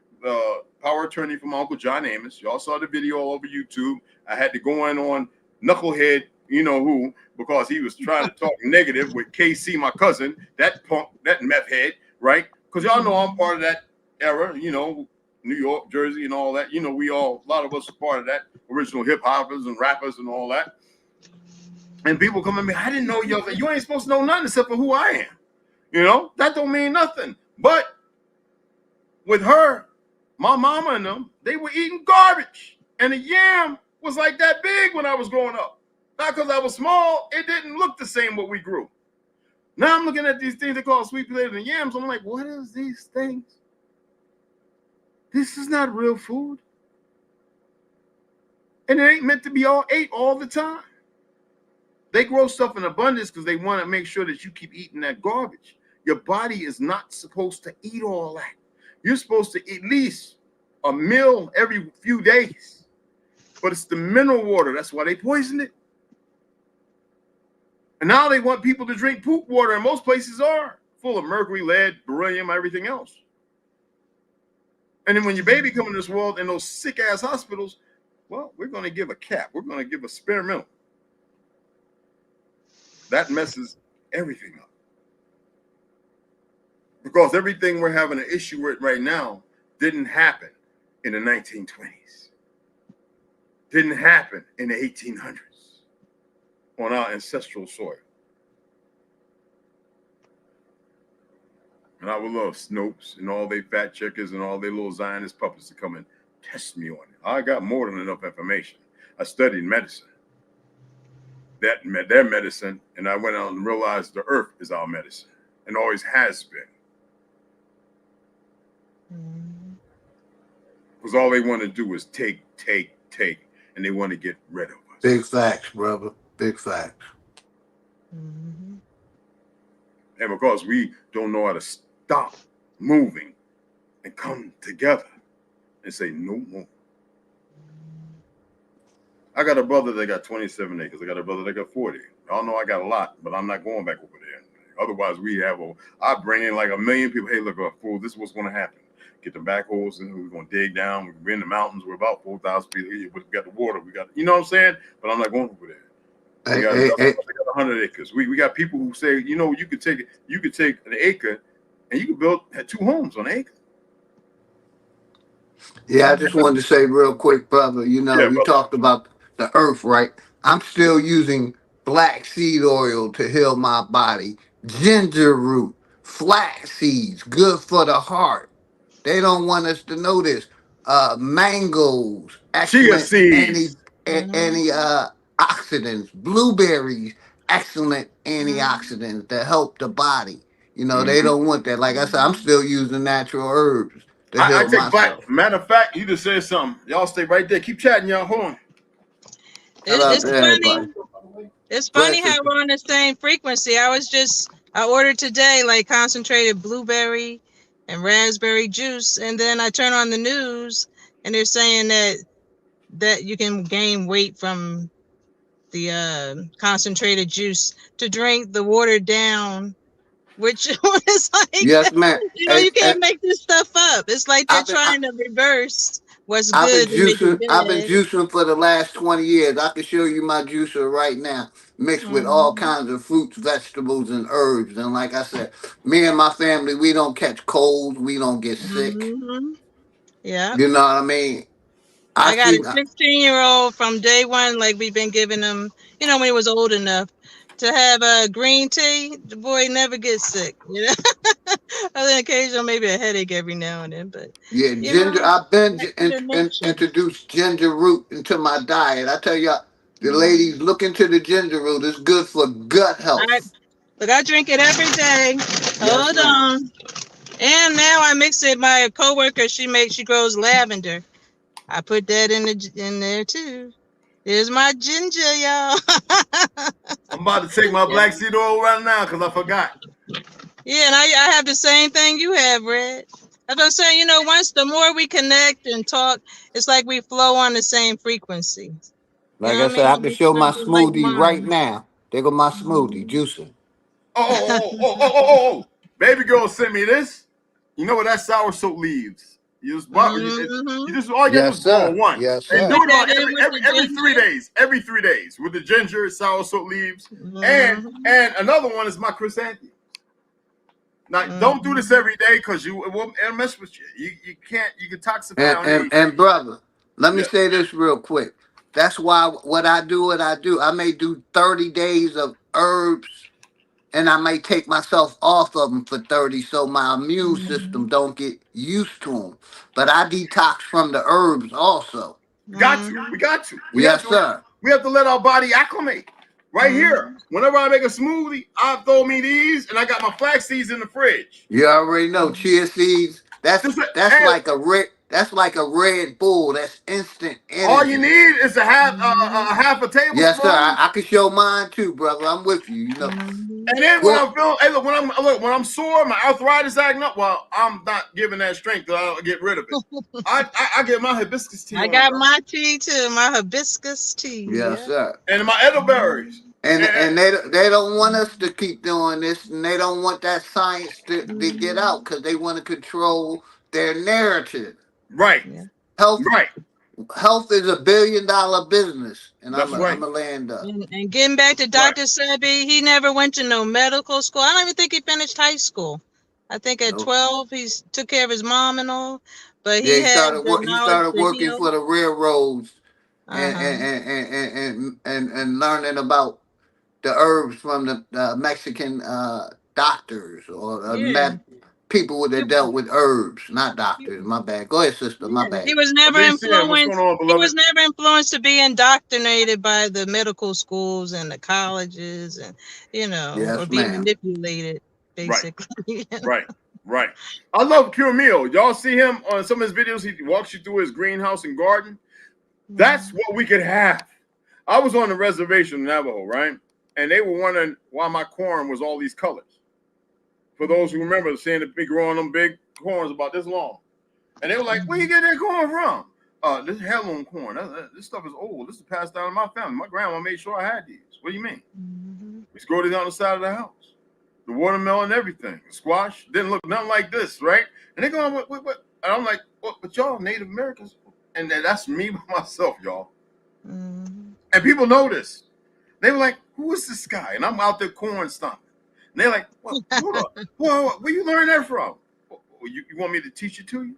power attorney from my Uncle John Amos. Y'all saw the video all over YouTube. I had to go in on Knucklehead, you know who, because he was trying to talk negative with KC, my cousin, that punk, that meth head, right? Because y'all know I'm part of that era, you know, New York, Jersey, and all that. You know, a lot of us are part of that, original hip hoppers and rappers and all that. And people come at me, I didn't know you ain't supposed to know nothing except for who I am. You know, that don't mean nothing. But with her, my mama and them, they were eating garbage. And the yam was like that big when I was growing up. Not because I was small, it didn't look the same what we grew. Now I'm looking at these things they call sweet potatoes and yams. I'm like, what is these things? This is not real food. And it ain't meant to be ate all the time. They grow stuff in abundance because they want to make sure that you keep eating that garbage. Your body is not supposed to eat all that. You're supposed to eat at least a meal every few days. But it's the mineral water. That's why they poisoned it. And now they want people to drink poop water, and most places are full of mercury, lead, beryllium, everything else. And then when your baby comes in this world in those sick-ass hospitals, well, we're going to give a cap. We're going to give experimental. That messes everything up. Because everything we're having an issue with right now didn't happen in the 1920s. Didn't happen in the 1800s on our ancestral soil. And I would love Snopes and all they fat checkers and all their little Zionist puppets to come and test me on it. I got more than enough information. I studied medicine. Their medicine, and I went out and realized the earth is our medicine and always has been. Because all they want to do is take, and they want to get rid of us. Big facts, brother. Big facts. And because we don't know how to stop moving and come together and say no more. I got a brother that got 27 acres. I got a brother that got 40. Y'all know I got a lot, but I'm not going back over there. Otherwise, I bring in like 1 million people. Hey, look, fool, this is what's going to happen. Get the backhoes, and we're going to dig down. We're in the mountains. We're about 4,000 people here. We got the water. You know what I'm saying? But I'm not going over there. They got 100 acres. We got people who say, you know, you could take an acre and you could build 2 homes on an acre. Yeah, I just wanted to say real quick, brother, you know, we talked about the earth, right? I'm still using black seed oil to heal my body. Ginger root, flax seeds, good for the heart. They don't want us to know this. Mangoes, excellent antioxidants. Blueberries, excellent antioxidants that help the body. You know, they don't want that. Like I said, I'm still using natural herbs to heal myself. Matter of fact, you just said something. Y'all stay right there. Keep chatting, y'all. Hold on. It's funny how we're on the same frequency. I ordered today like concentrated blueberry and raspberry juice. And then I turn on the news and they're saying that you can gain weight from the concentrated juice to drink the watered down, which is like, Yes, man. you can't make this stuff up. It's like they're I've been, trying to reverse what's I've been good and make it juicing. I've been bad. juicing for the last 20 years. I can show you my juicer right now, mixed with all Mm-hmm. kinds of fruits, vegetables, and herbs. And like I said, me and my family, we don't catch colds. We don't get sick. Mm-hmm. Yeah. You know what I mean? I I got a keep. 16-year-old from day one. Like, we've been giving him, when he was old enough to have a green tea. The boy never gets sick. Other than occasional, maybe a headache every now and then. But Yeah, ginger. I've been back to nature. introduced ginger root into my diet. I tell y'all, the Mm. ladies look into the ginger root. It's good for gut health. I drink it every day. Hold ma'am. on. And now I mix it. My coworker, she grows lavender. I put that in there too. There's my ginger, y'all. I'm about to take my black seed oil right now because I forgot. Yeah, and I have the same thing you have, Red. As I'm saying, once the more we connect and talk, it's like we flow on the same frequency. Like I said, I can show my Like smoothie right mine. now. There go my smoothie juicing. Oh. Baby girl sent me this. You know what that sour soap leaves? You just all you Yes, do is boil sir. one. Yes, And sir. do it on every 3 days. Every 3 days with the ginger, sour soap leaves. And another one is my chrysanthemum. Now don't do this every day because it'll mess with you. You can't, you can toxify. And brother, let me say this real quick. That's why what I do, I may do 30 days of herbs, and I may take myself off of them for 30 so my immune system don't get used to them. But I detox from the herbs also. We got to. Yes, sir. We have to let our body acclimate. Right here. Whenever I make a smoothie, I throw me these, and I got my flax seeds in the fridge. You already know chia seeds. That's like a Red Bull. That's instant energy. All you need is a half a tablespoon. Yes, sir. I can show mine too, brother. I'm with you. And then when I'm feeling, when I'm sore, my arthritis acting up, well, I'm not giving that strength. I'll get rid of it. I get my hibiscus tea. I got my tea too, my hibiscus tea. Yes, sir. And my elderberries. And they don't want us to keep doing this, and they don't want that science to get out because they want to control their narrative. Right. Health. Right. Health is $1 billion business, and That's I'm right. a land up. And getting back to Dr. Sebi, he never went to no medical school. I don't even think he finished high school. I think at 12 he took care of his mom and all, but he started working for the railroads and learning about the herbs from the Mexican doctors or people that dealt with herbs, not doctors. My bad. Go ahead, sister. My bad. He was never influenced. He was never influenced to be indoctrinated by the medical schools and the colleges, and or be manipulated, basically. Right. I love Curmil. Y'all see him on some of his videos. He walks you through his greenhouse and garden. That's what we could have. I was on the reservation in Navajo, right? And they were wondering why my corn was all these colors. For those who remember seeing the big growing them big corns about this long. And they were like, where you get that corn from? This is heirloom corn. This stuff is old. This is passed down in my family. My grandma made sure I had these. What do you mean? We grow these on the side of the house. The watermelon, everything. The squash didn't look nothing like this, right? And they go, what? And I'm like, what? But y'all Native Americans. And that's me by myself, y'all. And people notice. They were like, who is this guy? And I'm out there corn stomping. And they're like, hold up. Where you learn that from? You want me to teach it to you?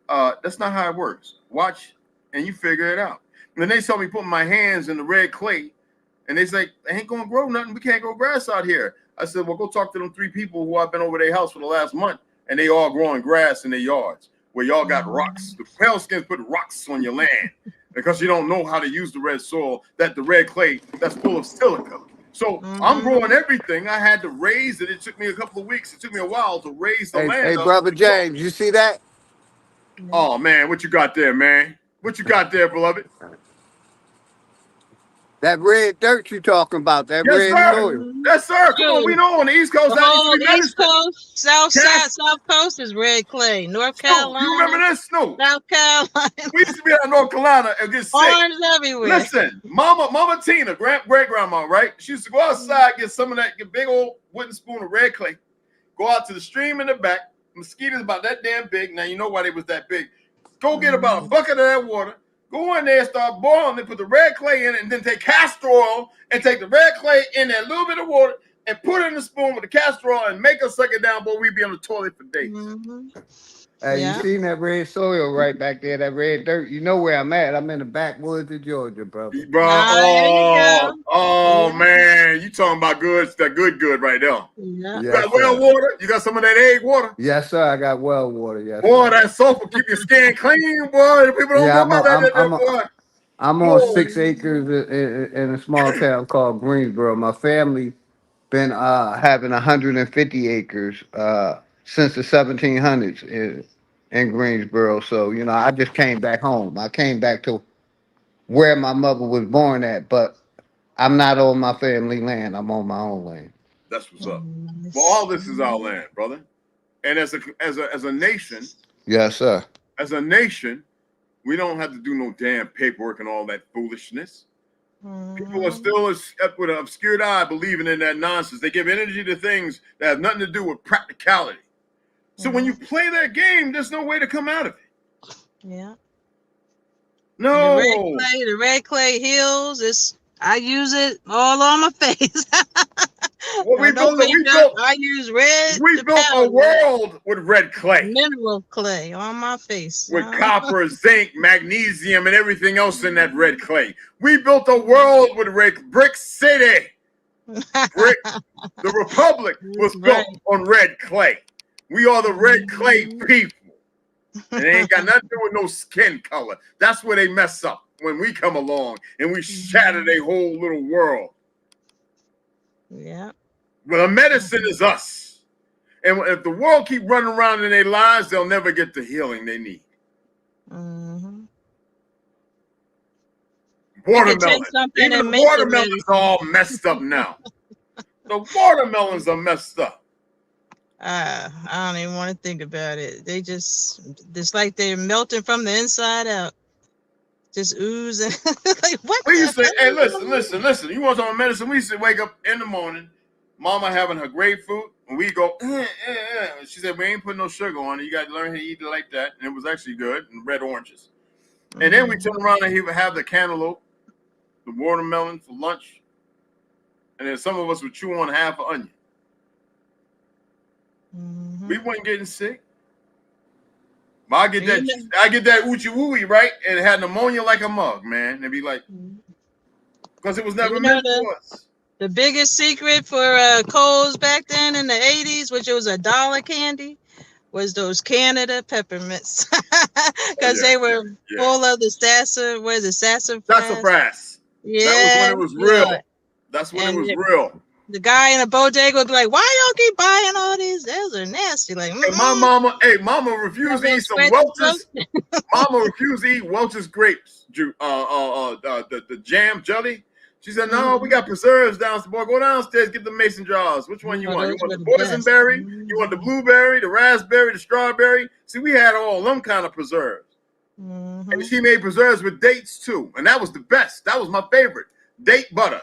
That's not how it works. Watch, and you figure it out. And then they saw me putting my hands in the red clay, and they say, I ain't going to grow nothing. We can't grow grass out here. I said, well, go talk to them 3 people who I've been over their house for the last month, and they all growing grass in their yards, where y'all got rocks. The pale skins put rocks on your land because you don't know how to use the red soil, the red clay that's full of silica. So I'm growing everything. I had to raise it. It took me a couple of weeks. It took me a while to raise the land. Hey, brother James, you see that? Oh man, what you got there, man? What you got there, beloved? That red dirt you talking about, that Yes, red sir. soil. Yes, sir. Come on, we Shoot, know on the East Coast the that used to whole be East medicine. Coast, South Cass, side, South Coast is red clay. North Snoop, you remember Carolina, this? Snoop. South Carolina, We used to be out in North Carolina and get sick. farms everywhere. Listen, Mama Tina, great grandma, right? She used to go outside, get some of that, get big old wooden spoon of red clay, go out to the stream in the back. Mosquitoes about that damn big. Now you know why they was that big. Go get about a bucket of that water. Go in there, start boiling it, put the red clay in it, and then take castor oil and take the red clay in there, a little bit of water, and put it in the spoon with the castor oil and make us suck it down, boy. We'd be on the toilet for days. Hey, Yeah. you seen that red soil right back there, that red dirt? You know where I'm at. I'm in the backwoods of Georgia, brother. Bro, There you go. man, you talking about good, that good right there. Yeah. You Yes, got well sir. water? You got some of that egg water? Yes, sir. I got well water. Yes, Boy, sir. that soap will keep your skin clean, boy. People don't know about that, boy. I'm on 6 acres in a small town called Greensboro. My family been having 150 acres since the 1700s in Greensboro. So, you know, I just came back home. I came back to where my mother was born at, but I'm not on my family land. I'm on my own land. That's what's up. Well, all this is our land, brother. And as a nation, Yes, sir. as a nation, we don't have to do no damn paperwork and all that foolishness. People are still with an obscured eye believing in that nonsense. They give energy to things that have nothing to do with practicality. So when you play that game, there's no way to come out of it. Yeah. No. The red clay heals. I use it all on my face. Well, I use red. We built a world with red clay. Mineral clay on my face. With copper, zinc, magnesium, and everything else in that red clay. We built a world with Brick City. The Republic was built on red clay. We are the red clay people. And it ain't got nothing to do with no skin color. That's where they mess up when we come along and we shatter their whole little world. Yeah. Well, the medicine is us. And if the world keep running around in their lives, they'll never get the healing they need. Watermelon. Even the watermelons are all messed up now. The watermelons are messed up. I don't even want to think about it. It's like they're melting from the inside out. Just oozing. Like, what? We used to, hey, listen. You want some medicine? We used to wake up in the morning, mama having her grapefruit, and we go, She said, we ain't putting no sugar on it. You got to learn how to eat it like that. And it was actually good, and red oranges. And then we turn around and he would have the cantaloupe, the watermelon for lunch. And then some of us would chew on half an onion. We weren't getting sick. But I get that oochie wooey, right? And it had pneumonia like a mug, man. It'd be like, because it was never meant for us. The biggest secret for colds back then in the 80s, which was $1 candy, was those Canada peppermints. Because they were full of the sassafras. Yeah. That was when it was real. That's when it was real. The guy in a bodega would be like, "Why y'all keep buying all these? Those are nasty." Like, mama refused to eat some Welch's. Mama refused to eat Welch's grapes. The jam jelly. She said, "No, we got preserves downstairs. Boy, go downstairs, get the mason jars. Which one you want? You want the boysenberry? You want the blueberry, the raspberry, the strawberry? See, we had all them kind of preserves. And she made preserves with dates too, and that was the best. That was my favorite, date butter."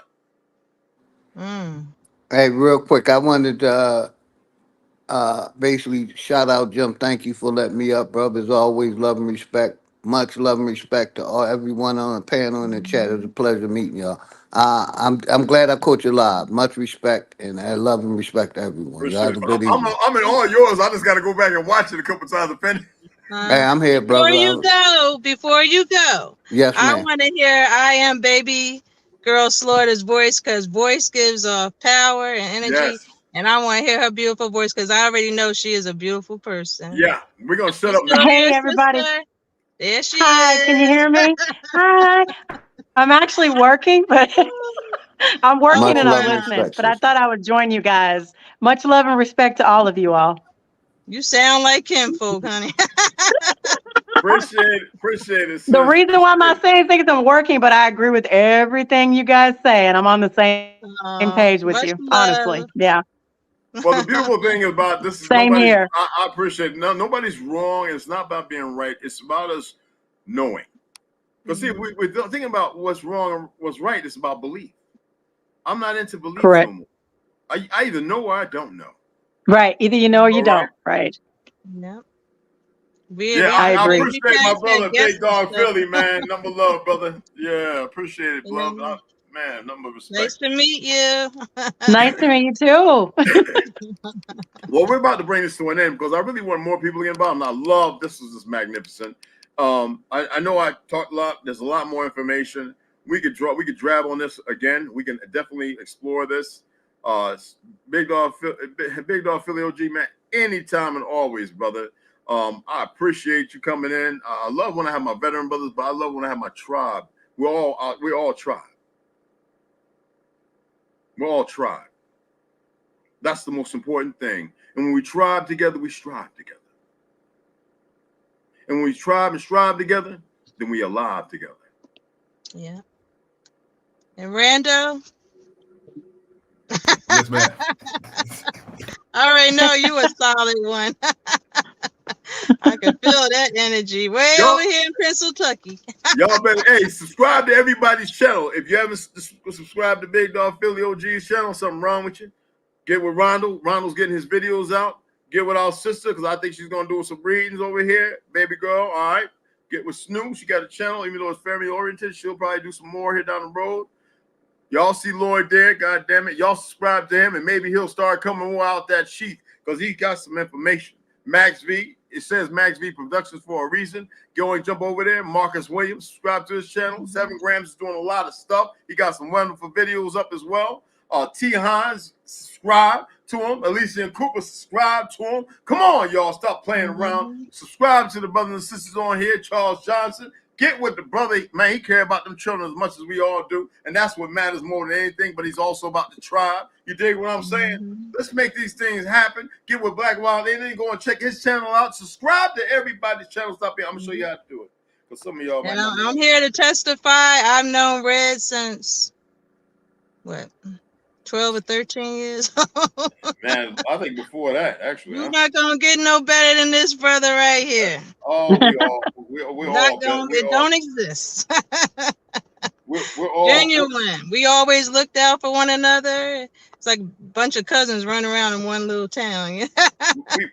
Hey, real quick, I wanted to basically shout out Jim. Thank you for letting me up, brother. As always, love and respect. Much love and respect to everyone on the panel and the chat. It was a pleasure meeting y'all. I'm glad I caught you live. Much respect and I love and respect to everyone. Y'all have a good evening. I'm in all yours. I just got to go back and watch it a couple times. Hey, I'm here, brother. Before you go, yes, ma'am. I want to hear "I Am Baby" Girl Slaughter's voice, because voice gives off power and energy. Yes. And I want to hear her beautiful voice because I already know she is a beautiful person. Yeah, we're going to shut up now. Hey, everybody. There she Hi, is. can you hear me? Hi. I'm actually working, but I'm working and I'm listening. But I thought I would join you guys. Much love and respect to all of you all. You sound like Kim folk, honey. Appreciate it. Sis. The reason why I'm not saying things I'm working, but I agree with everything you guys say, and I'm on the same page with Much you. love. Honestly, yeah. Well, the beautiful thing about this is Same nobody's. here. I appreciate it. No, nobody's wrong. It's not about being right. It's about us knowing. Because see, we're thinking about what's wrong and what's right. It's about belief. I'm not into belief Correct. no more. I either know or I don't know. Right. Either you know or you don't. Right. Yep. I agree. appreciate my brother, Big Dog Philly, man. Number love, brother. Yeah, appreciate it, love. Man, number respect. Nice to meet you. Nice to meet you too. Well, we're about to bring this to an end because I really want more people to get involved. And I love this. Is just magnificent. I know I talked a lot. There's a lot more information. We could drab on this again. We can definitely explore this. Big Dog Philly OG, man. Anytime and always, brother. I appreciate you coming in. I love when I have my veteran brothers, but I love when I have my tribe. We're all tribe. We're all tribe. That's the most important thing. And when we tribe together, we strive together. And when we tribe and strive together, then we alive together. Yeah. And Rando? Yes, ma'am. I already know you a solid one. I can feel that energy way over here in Pennsylvania. Y'all better, subscribe to everybody's channel. If you haven't subscribed to Big Dog Philly OG's channel, something wrong with you. Get with Rondo. Rondo's getting his videos out. Get with our sister, because I think she's going to do some readings over here. Baby girl, all right. Get with Snoop. She got a channel, even though it's family-oriented. She'll probably do some more here down the road. Y'all see Lloyd there, God damn it. Y'all subscribe to him, and maybe he'll start coming more out that sheet, because he got some information. Max V, it says Max V Productions for a reason. Go and jump over there. Marcus Williams, subscribe to his channel. 7 Grams is doing a lot of stuff. He got some wonderful videos up as well. T. Hines, subscribe to him. Alicia and Cooper, subscribe to him. Come on, y'all, stop playing around. Subscribe to the brothers and sisters on here. Charles Johnson, get with the brother. Man, he cares about them children as much as we all do, and that's what matters more than anything. But he's also about the tribe. You dig what I'm saying? Let's make these things happen. Get with Black Wild Alien. Go and check his channel out. Subscribe to everybody's channel. Stop here. I'm gonna show you how to do it, because some of y'all might not know. I'm here to testify. I've known Red since what? 12 or 13 years old. Man, I think before that, actually. You're not gonna get no better than this brother right here. Oh, we're all it don't exist. we're all genuine. We always looked out for one another. It's like a bunch of cousins running around in one little town.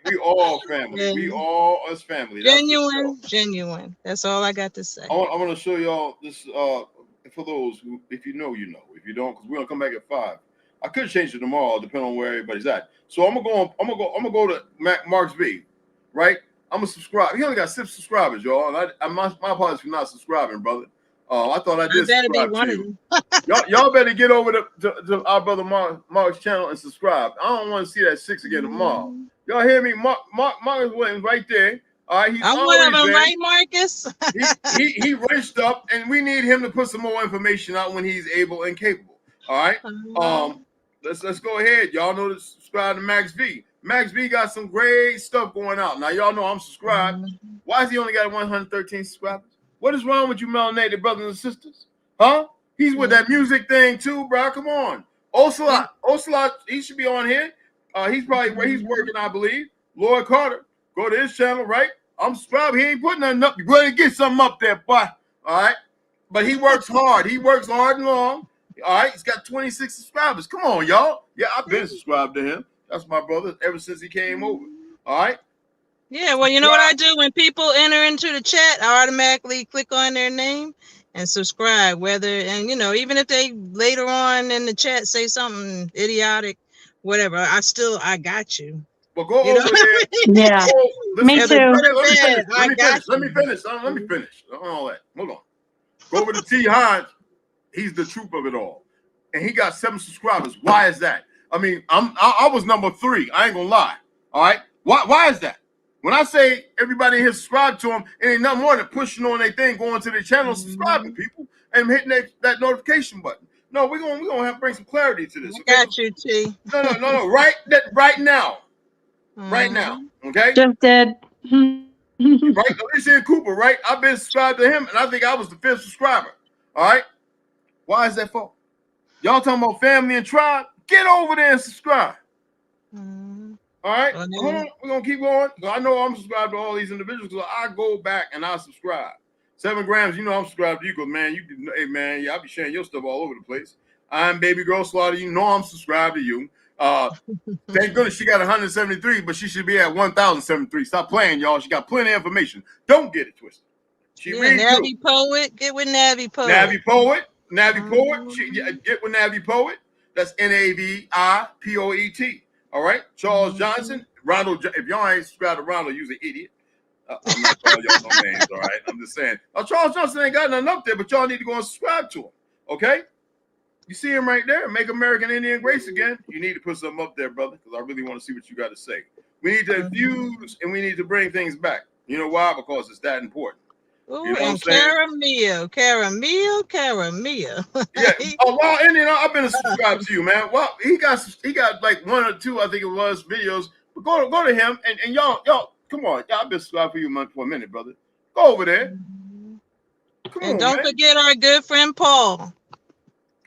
we all family. Yeah. We all us family. Genuine. That's all I got to say. I want to show y'all this. For those who, if you know, you know. If you don't, because we're gonna come back at 5. I could change it tomorrow, depending on where everybody's at. So I'm gonna go to Marks V, right? I'm gonna subscribe. He only got 6 subscribers, y'all. And my apologies for not subscribing, brother. I thought I did subscribe to you. Y'all better get over to our brother Mark's channel and subscribe. I don't want to see that 6 again tomorrow. Y'all hear me? Marcus Williams right there. All right, I'm one of them, right, Marcus? he reached up, and we need him to put some more information out when he's able and capable. All right. Let's go ahead. Y'all know to subscribe to Max V. Max V got some great stuff going out. Now y'all know I'm subscribed. Why has he only got 113 subscribers? What is wrong with you melanated brothers and sisters? Huh? He's with that music thing too, bro. Come on. Ocelot, he should be on here. He's probably where he's working, I believe. Lloyd Carter, go to his channel, right? I'm subscribed. He ain't putting nothing up. You better get something up there, boy. All right. But he works hard. He works hard and long. All right, he's got 26 subscribers. Come on, y'all. Yeah, I've been subscribed to him. That's my brother ever since he came over. All right. Yeah, well, you know what I do when people enter into the chat? I automatically click on their name and subscribe. And even if they later on in the chat say something idiotic, whatever, I got you. But go over there. Yeah. Me too. Let me finish. All that. Hold on. Go over to T. Hines. He's the truth of it all, and he got 7 subscribers. Why is that? I mean, I was number 3. I ain't gonna lie. All right. Why is that? When I say everybody here subscribe to him, it ain't nothing more than pushing on their thing, going to their channel, subscribing people, and hitting that notification button. No, we're gonna have to bring some clarity to this. Okay? Got you, T. No. Right now. Right now. Okay. Just did. Right? Alicia and Cooper, right? I've been subscribed to him, and I think I was the 5th subscriber. All right? Why is that for? Y'all talking about family and tribe? Get over there and subscribe. All right? Hold on. We're going to keep going. So I know I'm subscribed to all these individuals, so I go back and I subscribe. 7 grams, you know I'm subscribed to you, because, man, hey, man, yeah, I'll be sharing your stuff all over the place. I'm Baby Girl Slaughter. You know I'm subscribed to you. Thank goodness she got 173, but she should be at 1,073. Stop playing, y'all. She got plenty of information. Don't get it twisted. She reads Navy Poet. Get with Navy Poet. Navy Poet. Navy Poet. Get with Navy Poet. That's NAVIPOET. All right. Charles Johnson. Ronald. If y'all ain't subscribed to Ronald, you's an idiot. I'm not calling y'all no names. All right. I'm just saying. Charles Johnson ain't got nothing up there, but y'all need to go and subscribe to him. Okay. You see him right there. Make American Indian Grace again. You need to put something up there, brother, because I really want to see what you got to say. We need to infuse and we need to bring things back. You know why? Because it's that important. Ooh, you know and Caramel. Yeah. Oh, well, Indian, I've been subscribed to you, man. Well, he got like 1 or 2, I think it was, videos. But go to him and y'all, come on. Y'all been subscribed for you for a minute, brother. Go over there. Come on, don't forget our good friend Paul.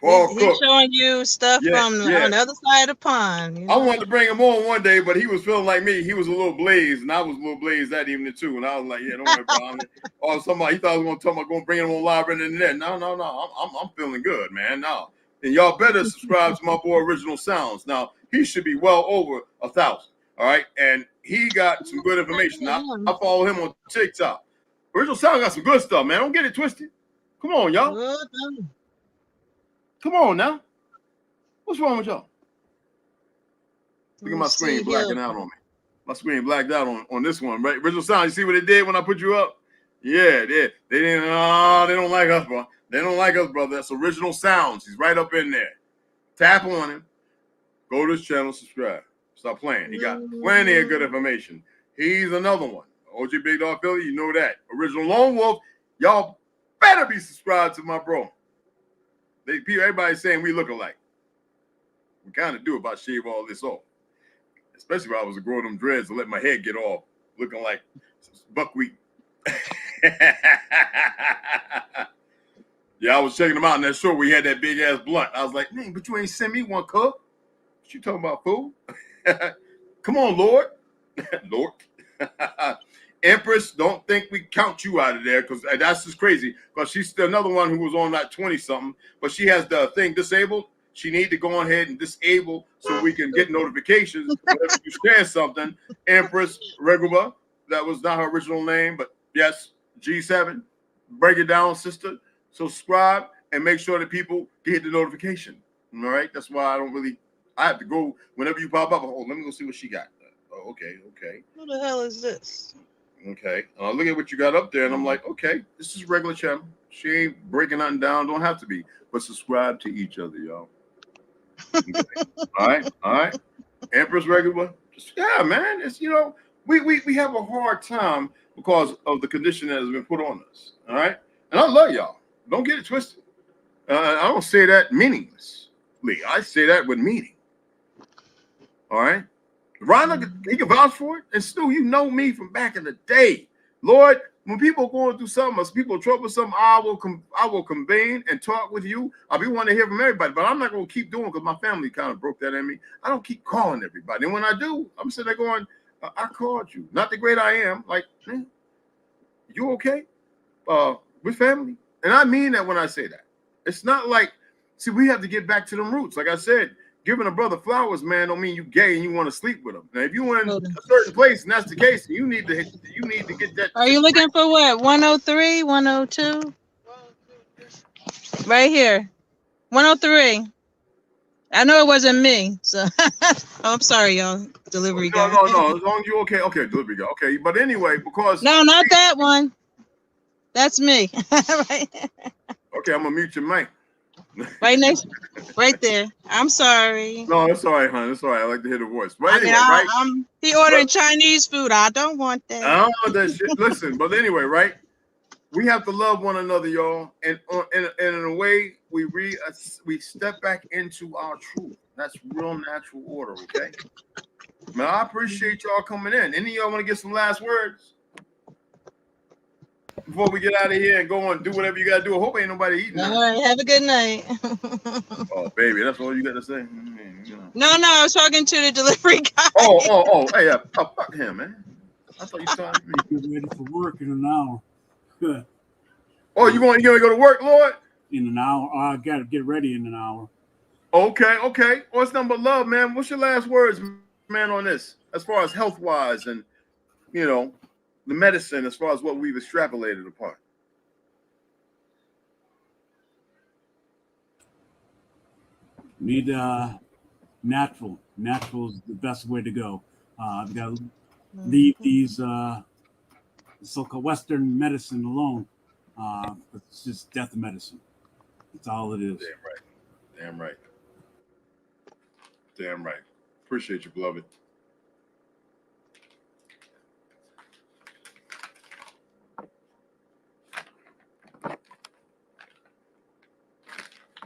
He's showing you stuff from on the other side of the pond. You know? I wanted to bring him on one day, but he was feeling like me. He was a little blazed, and I was a little blazed that evening too. And I was like, "Yeah, don't worry about it." Or somebody he thought I was going to talk about going to bring him on live right in the net. No. I'm feeling good, man. No, and y'all better subscribe to my boy Original Sounds. Now he should be well over 1,000. All right, and he got some good information. Now I follow him on TikTok. Original Sounds got some good stuff, man. Don't get it twisted. Come on, y'all. Come on now. What's wrong with y'all? Look at my screen blacking out on me. My screen blacked out on this one, right? Original Sound, you see what it did when I put you up? Yeah, they didn't. They don't like us, bro. They don't like us, brother. That's Original Sounds. He's right up in there. Tap on him. Go to his channel, subscribe. Stop playing. He got plenty of good information. He's another one. OG Big Dog Philly, you know that. Original Lone Wolf, y'all better be subscribed to my bro. Everybody's saying we look alike. We kind of do if I shave all this off. Especially when I was growing them dreads to let my head get off, looking like buckwheat. Yeah, I was checking them out in that show. We had that big ass blunt. I was like, man, but you ain't send me one cup. What you talking about, fool? Come on, Lord. Lord. Empress, don't think we count you out of there, because that's just crazy. Because she's still another one who was on that 20-something, but she has the thing disabled. She need to go ahead and disable so we can get notifications whenever you share something. Empress Regular, that was not her original name, but yes, G7. Break it down, sister. Subscribe and make sure that people get the notification. All right, that's why I have to go whenever you pop up. Oh, let me go see what she got. Oh, okay. Who the hell is this? Okay, look at what you got up there, and I'm like, okay, this is regular channel. She ain't breaking nothing down. Don't have to be, but subscribe to each other, y'all. Okay. All right. Empress Regular, yeah, man. It's we have a hard time because of the condition that has been put on us. All right, and I love y'all. Don't get it twisted. I don't say that meaninglessly. I say that with meaning. All right. Ron, he can vouch for it. And Stu, you know me from back in the day. Lord, when people are going through something, as people trouble something, I will convene and talk with you. I'll be wanting to hear from everybody, but I'm not going to keep doing it because my family kind of broke that in me. I don't keep calling everybody. And when I do, I'm sitting there going, I called you. Not the great I am. Like, man, you okay? With family? And I mean that when I say that. It's not like, see, we have to get back to them roots. Like I said, giving a brother flowers, man, don't mean you gay and you want to sleep with him. Now, if you in a certain place and that's the case, you need to get that. Are you looking for what? 103, 102? Right here. 103. I know it wasn't me, so I'm sorry, y'all. Delivery guy. No. As long as you okay, delivery guy. Okay, but anyway, because no, not that one. That's me. Right. Okay, I'm gonna mute your mic. Right there. I'm sorry. No, that's all right, honey. That's all right. I like to hear the voice. But anyway, he ordering Chinese food. I don't want that. I don't want that shit. Listen, but anyway, right? We have to love one another, y'all, and in a way, we step back into our truth. That's real natural order, okay? Man, I appreciate y'all coming in. Any of y'all want to get some last words? before we get out of here and go and do whatever you gotta do? I hope ain't nobody eating. All right, have a good night. Oh, baby, that's all you got to say. You know. No, I was talking to the delivery guy. Oh, hey, fuck him, man. I thought you was talking to me. Get ready for work in an hour. Oh, you gonna go to work, Lord? In an hour. I gotta get ready in an hour. Okay. Well, it's nothing but love, man. What's your last words, man, on this? As far as health wise and the medicine, as far as what we've extrapolated upon. Need natural. Natural is the best way to go. You gotta leave these so-called Western medicine alone. It's just death medicine. That's all it is. Damn right. Appreciate you, beloved.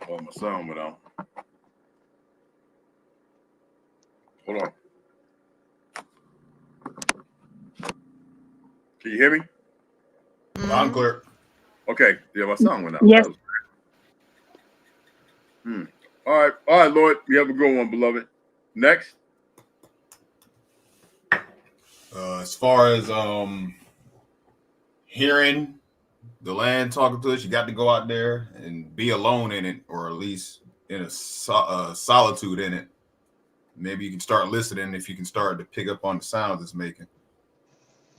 Oh, my sound went out. Hold on. Can you hear me? I'm clear. Okay. Yeah, my sound went out. Yes. All right, Lord. You have a good one, beloved. Next. As far as hearing the land talking to us, you got to go out there and be alone in it, or at least in a solitude in it. Maybe you can start listening if you can start to pick up on the sounds it's making.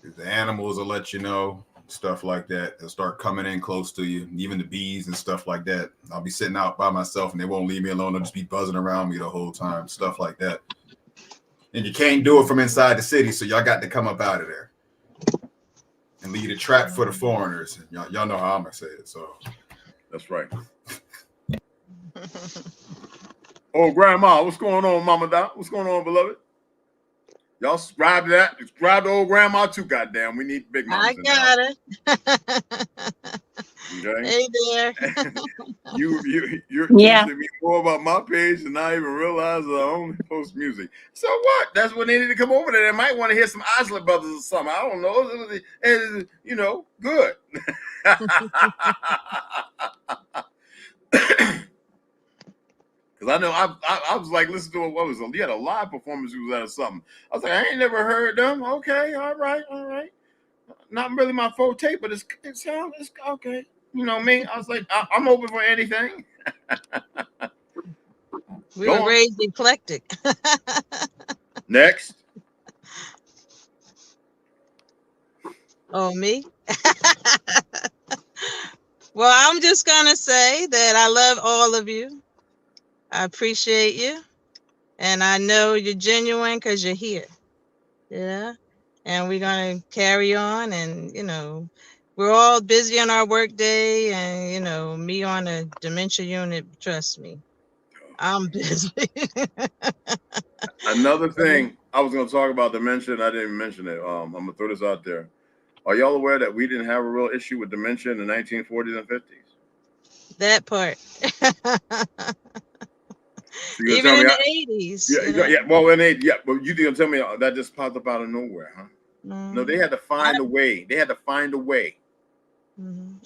The animals will let you know, stuff like that. They'll start coming in close to you, even the bees and stuff like that. I'll be sitting out by myself and they won't leave me alone. They'll just be buzzing around me the whole time, stuff like that. And you can't do it from inside the city, so y'all got to come up out of there and leave a trap for the foreigners. Y'all know how I'm gonna say it, so that's right. Oh, Grandma, what's going on, Mama Doc? What's going on, beloved? Y'all subscribe to that. Subscribe to old Grandma too, goddamn. We need big mamas. I got it. Okay. Hey there. You're Yeah. teaching me more about my page than I even realized I only post music. So what? That's when they need to come over there. They might want to hear some Osler Brothers or something. I don't know. Good. Because I know I was like listening to what was he had a live performance he was at or something. I was like, I ain't never heard them. Okay, all right. Not really my forte, but it sounds okay. You know me. I was like, I'm open for anything. We were raised eclectic. Next. Oh, me? Well, I'm just gonna say that I love all of you. I appreciate you. And I know you're genuine because you're here. Yeah. And we're going to carry on. And, we're all busy on our work day. And, me on a dementia unit, trust me, I'm busy. Another thing I was going to talk about dementia, and I didn't mention it. I'm going to throw this out there. Are y'all aware that we didn't have a real issue with dementia in the 1940s and 50s? That part. So even in the 80s. Yeah. Well, but you didn't tell me that just popped up out of nowhere, huh? No, they had to find a way.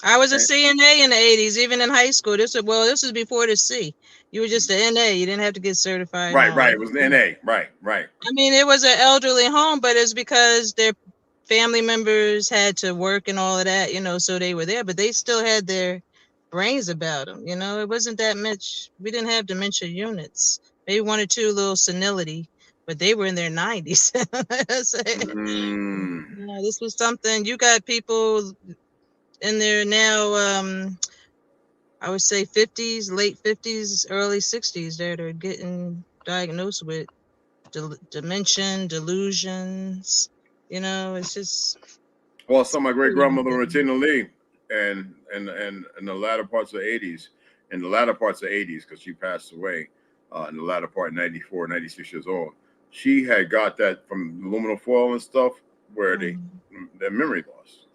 I was a CNA in the 80s, even in high school. This was before the C. You were just an NA. You didn't have to get certified. Right. It was the NA. Right. I mean, it was an elderly home, but it's because their family members had to work and all of that, so they were there, but they still had their brains about them. It wasn't that much. We didn't have dementia units. Maybe one or two little senility, but they were in their 90s. This was something. You got people in there now, I would say 50s, late 50s, early 60s that are getting diagnosed with dementia, delusions. It's just. Well, I saw my great grandmother Regina Lee, and in the latter parts of the 80s, because she passed away in the latter part, 94, 96 years old. She had got that from aluminum foil and stuff, where their memory loss.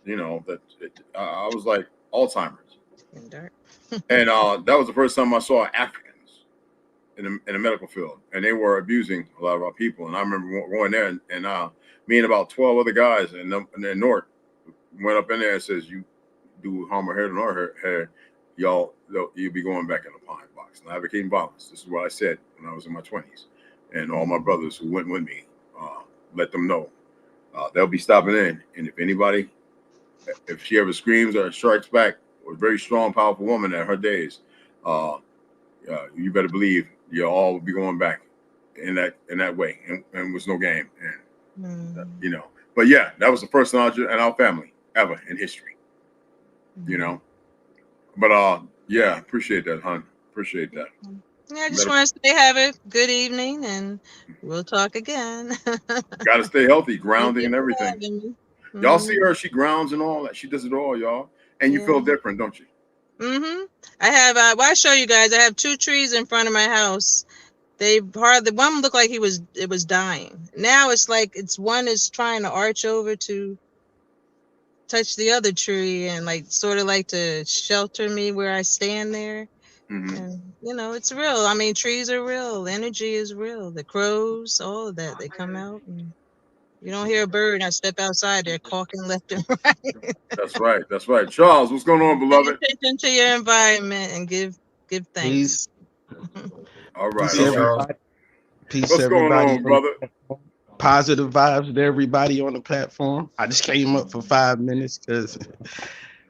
I was like Alzheimer's, and that was the first time I saw Africans in the medical field, and they were abusing a lot of our people. And I remember going there, and me and about 12 other guys in the north went up in there and says, "You do harm or hurt on our hair, you'll be going back in the pine box. And advocating violence. This is what I said when I was in my 20s, and all my brothers who went with me, let them know they'll be stopping in. And if anybody, if she ever screams or strikes back, or a very strong, powerful woman at her days, you better believe you all will be going back in that way, and was no game. And you know, but yeah, that was the first knowledge in our family ever in history. You know, but yeah, appreciate that, hon. Appreciate that. Yeah, I just want to say have a good evening, and we'll talk again. Got to stay healthy, grounding and everything. Y'all see her? She grounds and all that. She does it all, y'all. And you feel different, don't you? I have. Well, I show you guys. I have 2 trees in front of my house. They hardly. One looked like it was dying. Now it's like one is trying to arch over to touch the other tree and like sort of like to shelter me where I stand there. And you know, it's real. I mean, trees are real. Energy is real. The crows, all of that, they come out. And you don't hear a bird. I step outside, they're caulking left and right. That's right. That's right. Charles, what's going on, beloved? Pay attention to your environment and give thanks. All right. Peace, everybody. Peace, what's everybody. Going on, brother? Positive vibes to everybody on the platform. I just came up for 5 minutes because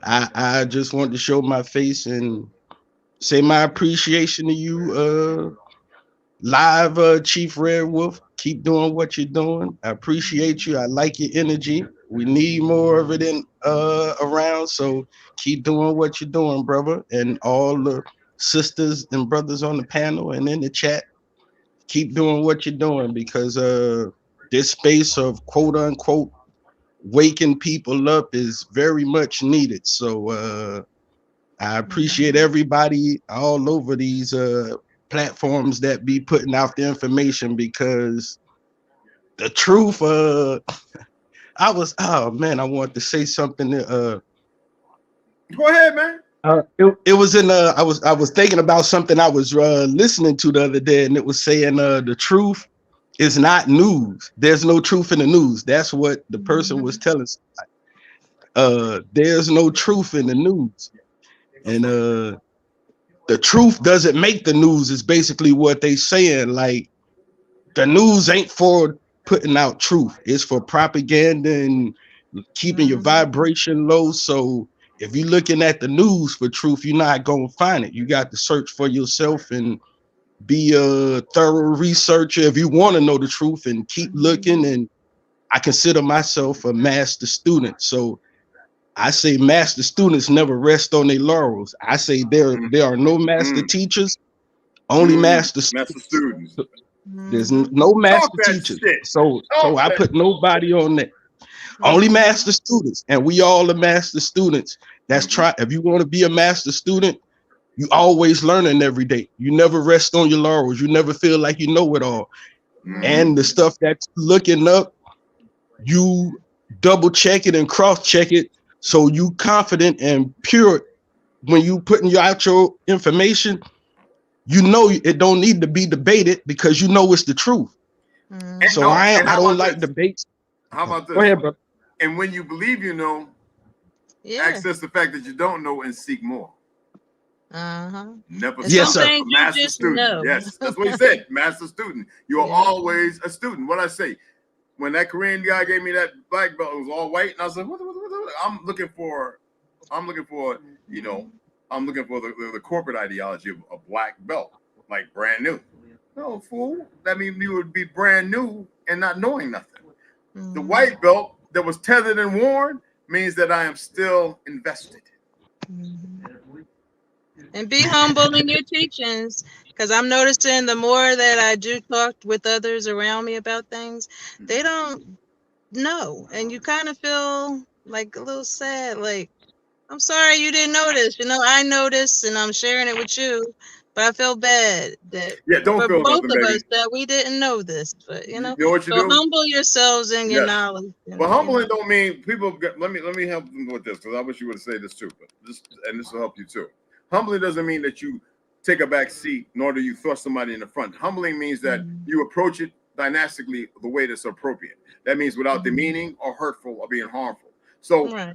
I just wanted to show my face and say my appreciation to you, live Chief Red Wolf. Keep doing what you're doing. I appreciate you. I like your energy. We need more of it around. So keep doing what you're doing, brother. And all the sisters and brothers on the panel and in the chat, keep doing what you're doing, because this space of quote unquote waking people up is very much needed. So I appreciate everybody all over these platforms that be putting out the information, because the truth, I wanted to say something. Go ahead, man. It was in I was thinking about something I was listening to the other day, and it was saying the truth is not news. There's no truth in the news. That's what the person was telling somebody. There's no truth in the news. And the truth doesn't make the news is basically what they saying. Like, the news ain't for putting out truth. It's for propaganda and keeping your vibration low. So if you're looking at the news for truth, you're not going to find it. You got to search for yourself and be a thorough researcher if you want to know the truth, and keep looking. And I consider myself a master student. So I say master students never rest on their laurels. I say there are no master teachers, only master students. There's no master teachers. So I put nobody on that. Only master students, and we all are master students. That's if you want to be a master student, you always learning every day. You never rest on your laurels. You never feel like you know it all. And the stuff that's looking up, you double check it and cross check it, so you confident and pure when you putting out your information. You know it don't need to be debated, because you know it's the truth. So I don't like debates. How about this? Go ahead, bro. And when you believe you know, access the fact that you don't know and seek more. Never. Yes, sir. Master student. Know. Yes, that's what he said. Master student. You are always a student. What I say, when that Korean guy gave me that black belt, it was all white, and I was like, what? I'm looking for, you know, I'm looking for the corporate ideology of a black belt, like brand new. No, fool. That means you would be brand new and not knowing nothing. The white belt that was tethered and worn means that I am still invested. And be humble in your teachings, because I'm noticing the more that I do talk with others around me about things, they don't know. And you kind of feel like a little sad, like, I'm sorry you didn't know this. You know, I know this and I'm sharing it with you, but I feel bad that don't for feel both nothing, of baby. us that we didn't know this. But you know what you do? Humble yourselves in your knowledge. But humbling don't mean people let me help them with this, because I wish you would say this too, but this will help you too. Humbling doesn't mean that you take a back seat, nor do you thrust somebody in the front. Humbling means that you approach it dynastically the way that's appropriate. That means without demeaning or hurtful or being harmful. So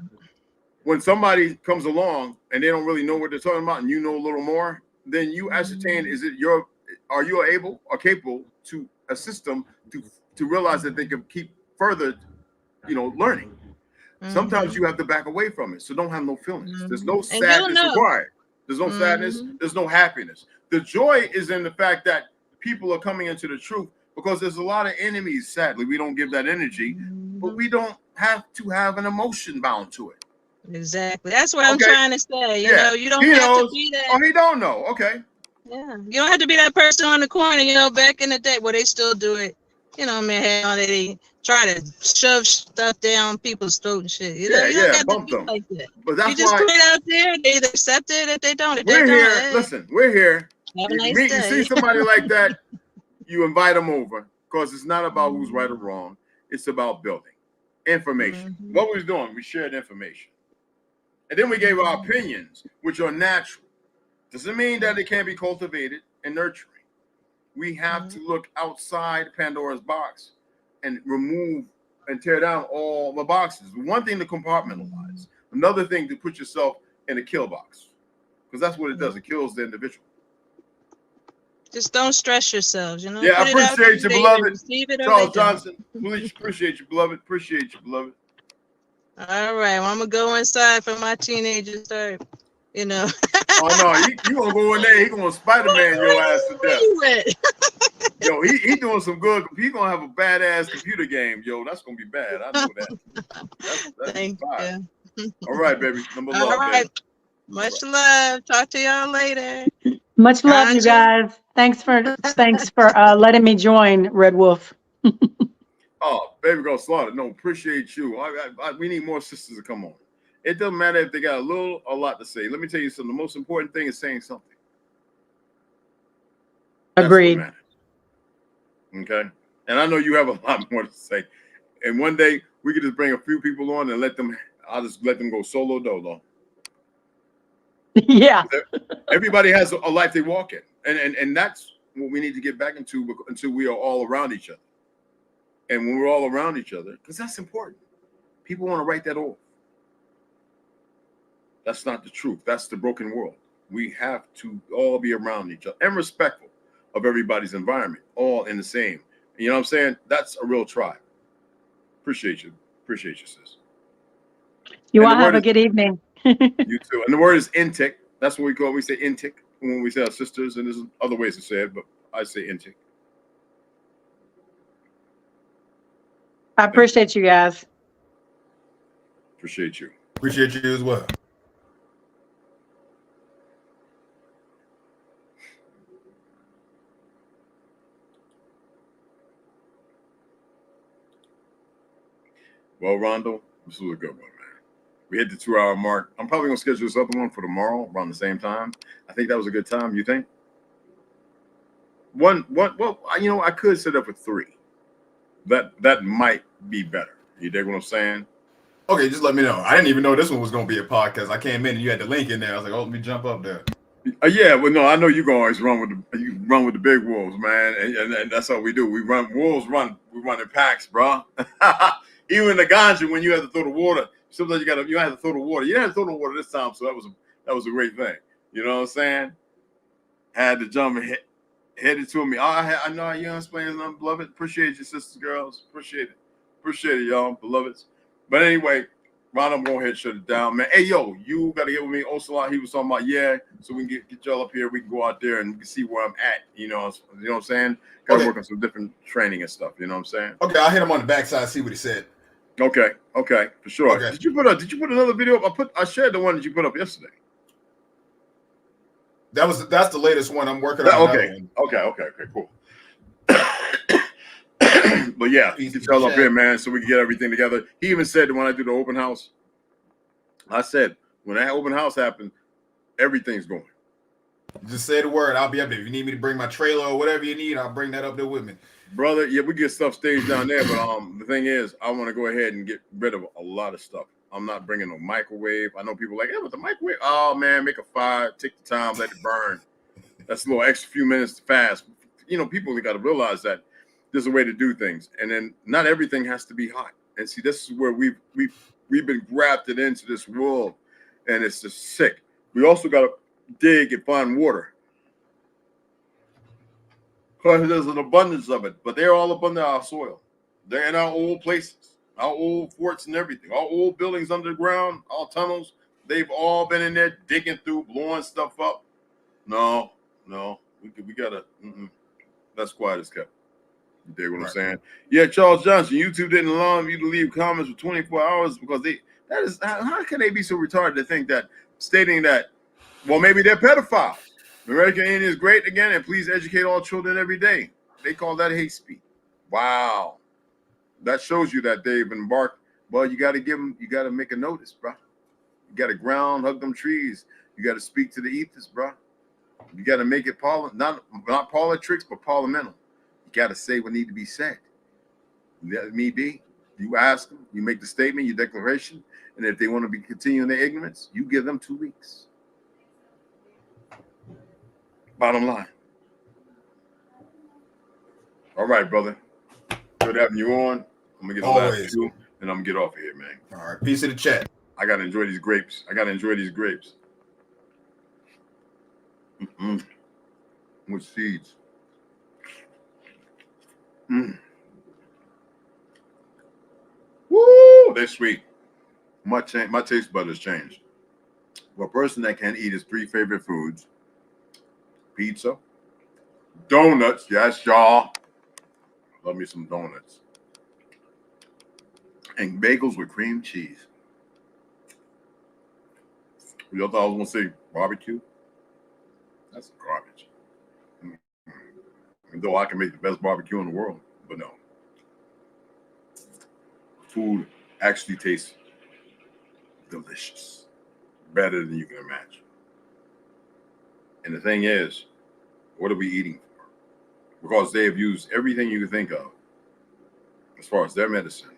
when somebody comes along and they don't really know what they're talking about, and you know a little more, then you ascertain, are you able or capable to assist them to realize that they can keep further, learning. Sometimes you have to back away from it, so don't have no feelings. There's no sadness required. There's no sadness. There's no happiness. The joy is in the fact that people are coming into the truth, because there's a lot of enemies. Sadly, we don't give that energy, but we don't have to have an emotion bound to it. Exactly. That's what I'm trying to say. You know, you don't have to be that. Oh, he don't know. Okay. Yeah. You don't have to be that person on the corner, back in the day, well, they still do it. Man, they try to shove stuff down people's throat and shit. You don't have to be like that. But that's you just put it out there, they either accept it if they don't. If we're they here. don't, Listen, we're here. Have a nice you day. see somebody like that, you invite them over, because it's not about who's right or wrong. It's about building information. What we was doing, we shared information. And then we gave our opinions, which are natural. Doesn't mean that it can't be cultivated and nurturing. We have to look outside Pandora's box and remove and tear down all the boxes. One thing to compartmentalize. Another thing to put yourself in a kill box, because that's what it does. It kills the individual. Just don't stress yourselves, Yeah, I appreciate you, beloved. Charles Johnson, appreciate you, beloved. Appreciate you, beloved. All right, well, I'm gonna go inside for my teenagers start, Oh no, you gonna go in there? He gonna Spider-Man your ass to death. Yo, he doing some good. He gonna have a badass computer game. Yo, that's gonna be bad. I know that. That's Thank you. All right, baby. Number love. All right. Baby. Much love. Talk to y'all later. Much love, you guys. Thanks for letting me join, Red Wolf. Oh, baby girl Slaughter. No, appreciate you. We need more sisters to come on. It doesn't matter if they got a little or a lot to say. Let me tell you something. The most important thing is saying something. Agreed. Okay. And I know you have a lot more to say. And one day we could just bring a few people on and I'll just let them go solo dolo. Yeah. Everybody has a life they walk in. And that's what we need to get back into until we are all around each other. And when we're all around each other, because that's important. People want to write that off. That's not the truth. That's the broken world. We have to all be around each other and respectful of everybody's environment, all in the same. You know what I'm saying? That's a real tribe. Appreciate you. Appreciate you, sis. You all have a good evening. You too. And the word is intik. That's what we call it. We say intik when we say our sisters, and there's other ways to say it, but I say intik. I appreciate you guys. Appreciate you. Appreciate you as well. Well, Rondo, this was a good one, man. We hit the 2-hour mark. I'm probably gonna schedule this other one for tomorrow around the same time. I think that was a good time. You think? Well, I could set up with 3. That might be better. You dig what I'm saying? Okay, just let me know. I didn't even know this one was gonna be a podcast. I came in and you had the link in there. I was like, oh, let me jump up there. Yeah, well, no, I know you gonna always run with the big wolves, man, and that's how we do. We run in packs, bro. Even in the ganja, when you have to throw the water, sometimes you have to throw the water. You didn't have to throw the water this time, so that was a great thing. You know what I'm saying? Had to jump and hit it to me. I know you explaining something, beloved. Appreciate you, sisters, girls. Appreciate it, y'all, beloveds. But anyway, Ron, I'm going ahead and shut it down, man. Hey, yo, you got to get with me. Ocelot, he was talking about, so we can get y'all up here. We can go out there and we can see where I'm at. You know what I'm saying? Got to work on some different training and stuff. You know what I'm saying? Okay, I'll hit him on the backside, see what he said. Okay, for sure. Okay. Did you put another video up? I shared the one that you put up yesterday. That's the latest one. I'm working on. Okay, cool. But yeah, get y'all up here, man, so we can get everything together. He even said that when I do the open house, I said when that open house happens, everything's going. Just say the word. I'll be up there. If you need me to bring my trailer or whatever you need, I'll bring that up there with me. Brother, yeah, we get stuff staged down there, but the thing is, I want to go ahead and get rid of a lot of stuff. I'm not bringing no microwave. I know people like, with the microwave. Oh man, make a fire, take the time, let it burn. That's a little extra few minutes to fast. People got to realize that there's a way to do things, and then not everything has to be hot. And see, this is where we've We've been grafted into this world, and it's just sick. We also got to dig and find water. Because there's an abundance of it, but they're all abundant in our soil. They're in our old places, our old forts and everything, our old buildings under the ground, our tunnels. They've all been in there digging through, blowing stuff up. No, we gotta. That's quiet as kept. You dig what I'm saying? Yeah, Charles Johnson, YouTube didn't allow you to leave comments for 24 hours because that is how can they be so retarded to think that stating that, well, maybe they're pedophiles. American Indian is great again, and please educate all children every day. They call that hate speech. Wow. That shows you that they've embarked. Well, you got to give them, you got to make a notice, bro. You got to ground, hug them trees. You got to speak to the ethers, bro. You got to make it not politics, but parliamental. You got to say what need to be said. Let me be. You ask them, you make the statement, your declaration, and if they want to be continuing their ignorance, you give them 2 weeks. Bottom line. All right, brother. Good having you on. I'm gonna get the last 2, and I'm gonna get off of here, man. All right. Peace in the chat. I gotta enjoy these grapes. With seeds. Woo! They're sweet. My taste buds changed. For a person that can eat his 3 favorite foods: pizza, donuts. Yes, y'all. Love me some donuts. And bagels with cream cheese. You thought I was gonna say barbecue? That's garbage. Though I can make the best barbecue in the world, but no. Food actually tastes delicious, better than you can imagine. And the thing is, what are we eating for? Because they have used everything you can think of as far as their medicine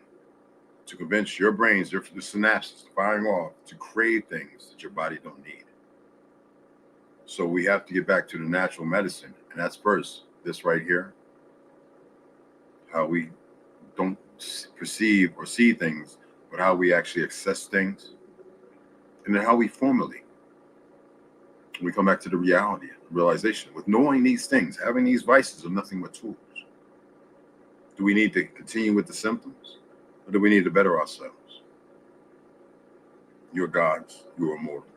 to convince your brains, the synapses firing off to crave things that your body don't need. So we have to get back to the natural medicine, and that's first this right here, how we don't perceive or see things, but how we actually access things, and then how we formulate. We come back to the reality, realization. With knowing these things, having these vices are nothing but tools. Do we need to continue with the symptoms, or do we need to better ourselves? You're gods. You're immortal.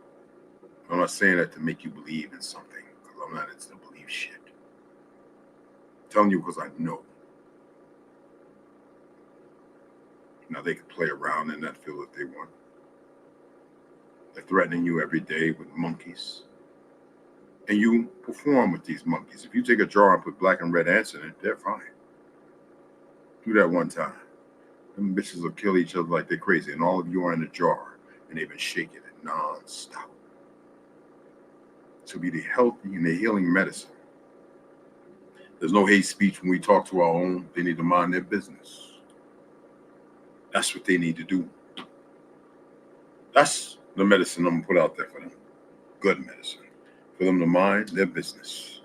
I'm not saying that to make you believe in something, because I'm not into the belief shit. I'm telling you because I know. Now they can play around in that field if they want. They're threatening you every day with monkeys. And you perform with these monkeys. If you take a jar and put black and red ants in it, they're fine. Do that one time. Them bitches will kill each other like they're crazy. And all of you are in a jar. And they've been shaking it non-stop. To be the healthy and the healing medicine. There's no hate speech when we talk to our own. They need to mind their business. That's what they need to do. That's the medicine I'm going to put out there for them. Good medicine. For them to mind their business.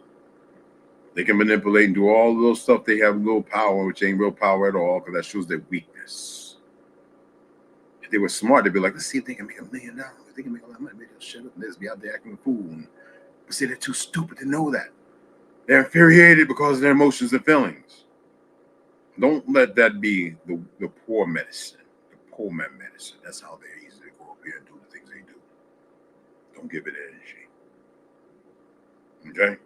They can manipulate and do all those stuff. They have little power, which ain't real power at all, because that shows their weakness. If they were smart, they'd be like, let's see if they can make $1 million. If they can make a lot of money, maybe they'll shut up and just be out there acting a fool. But see, they're too stupid to know that. They're infuriated because of their emotions and feelings. Don't let that be the poor medicine, the poor man medicine. That's how they're easy to go up here and do the things they do. Don't give it energy. Okay?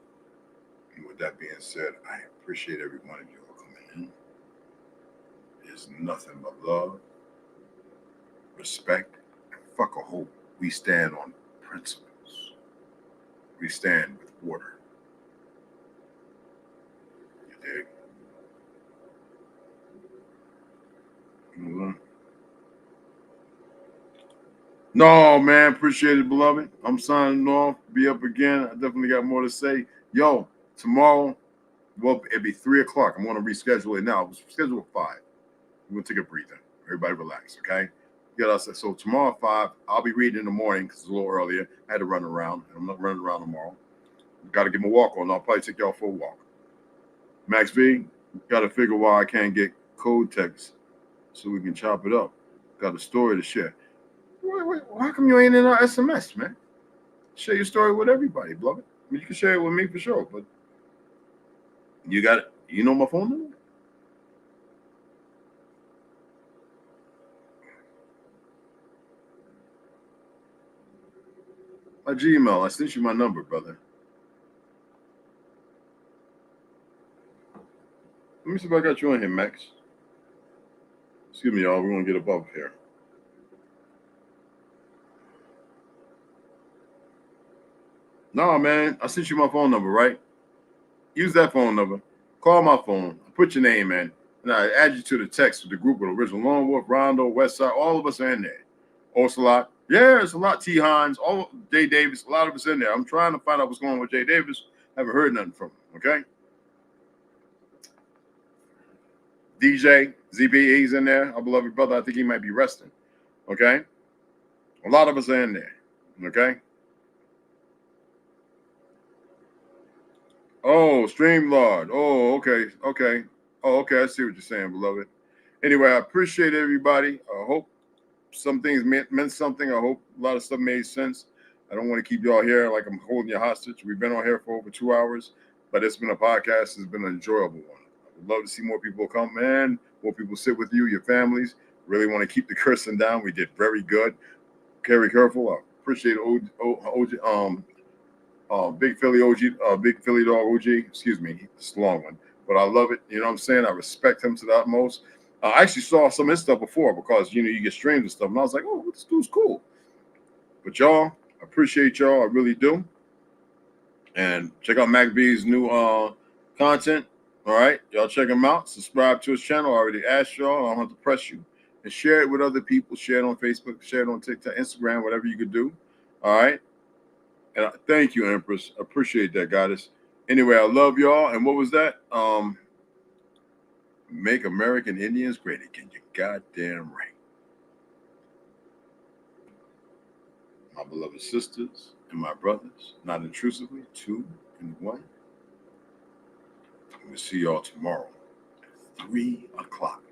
And with that being said, I appreciate every one of you coming in. There's nothing but love, respect, and fuck a hope. We stand on principles. We stand with order. You dig? No, man, appreciate it, beloved. I'm signing off. Be up again. I definitely got more to say. Yo, tomorrow, well, it'll be 3 o'clock. I'm going to reschedule it now. It was scheduled at 5. We're going to take a breather. Everybody relax, okay? So tomorrow at 5, I'll be reading in the morning because it's a little earlier. I had to run around. I'm not running around tomorrow. Got to get my walk on. I'll probably take y'all for a walk. Max V, got to figure why I can't get code text so we can chop it up. got a story to share. Wait, how come you ain't in our SMS, man? Share your story with everybody, beloved. I mean, you can share it with me for sure, but you got it. You know my phone number? My Gmail. I sent you my number, brother. Let me see if I got you on here, Max. Excuse me, y'all. We're going to get above here. No, man. I sent you my phone number, right? Use that phone number. Call my phone. Put your name in. And I add you to the text with the group of the original Lone Wolf, Rondo, Westside. All of us are in there. Ocelot. Yeah, it's a lot. T. Hines. All Jay Davis. A lot of us in there. I'm trying to find out what's going on with Jay Davis. Haven't heard nothing from him. Okay. DJ, ZBE's in there. Our beloved brother. I think he might be resting. Okay. A lot of us are in there. Okay. Oh, Streamlord. Oh, okay. Okay. Oh, okay. I see what you're saying, beloved. Anyway, I appreciate everybody. I hope some things meant something. I hope a lot of stuff made sense. I don't want to keep y'all here like I'm holding you hostage. We've been on here for over 2 hours, but it's been a podcast. It's been an enjoyable one. I would love to see more people come in, more people sit with you, your families. Really want to keep the cursing down. We did very good. Very careful. I appreciate Big Philly OG, Big Philly Dog OG. Excuse me, it's a long one, but I love it. You know what I'm saying? I respect him to the utmost. I actually saw some of his stuff before because, you know, you get streams and stuff. And I was like, oh, this dude's cool. But y'all, I appreciate y'all. I really do. And check out Mac B's new content. All right. Y'all check him out. Subscribe to his channel. I already asked y'all. I don't have to press you. And share it with other people. Share it on Facebook. Share it on TikTok, Instagram, whatever you could do. All right. And thank you, Empress. I appreciate that, goddess. Anyway, I love y'all. And what was that? Make American Indians great again. You goddamn right. My beloved sisters and my brothers, not intrusively, 2 and 1. We'll see y'all tomorrow at 3 o'clock.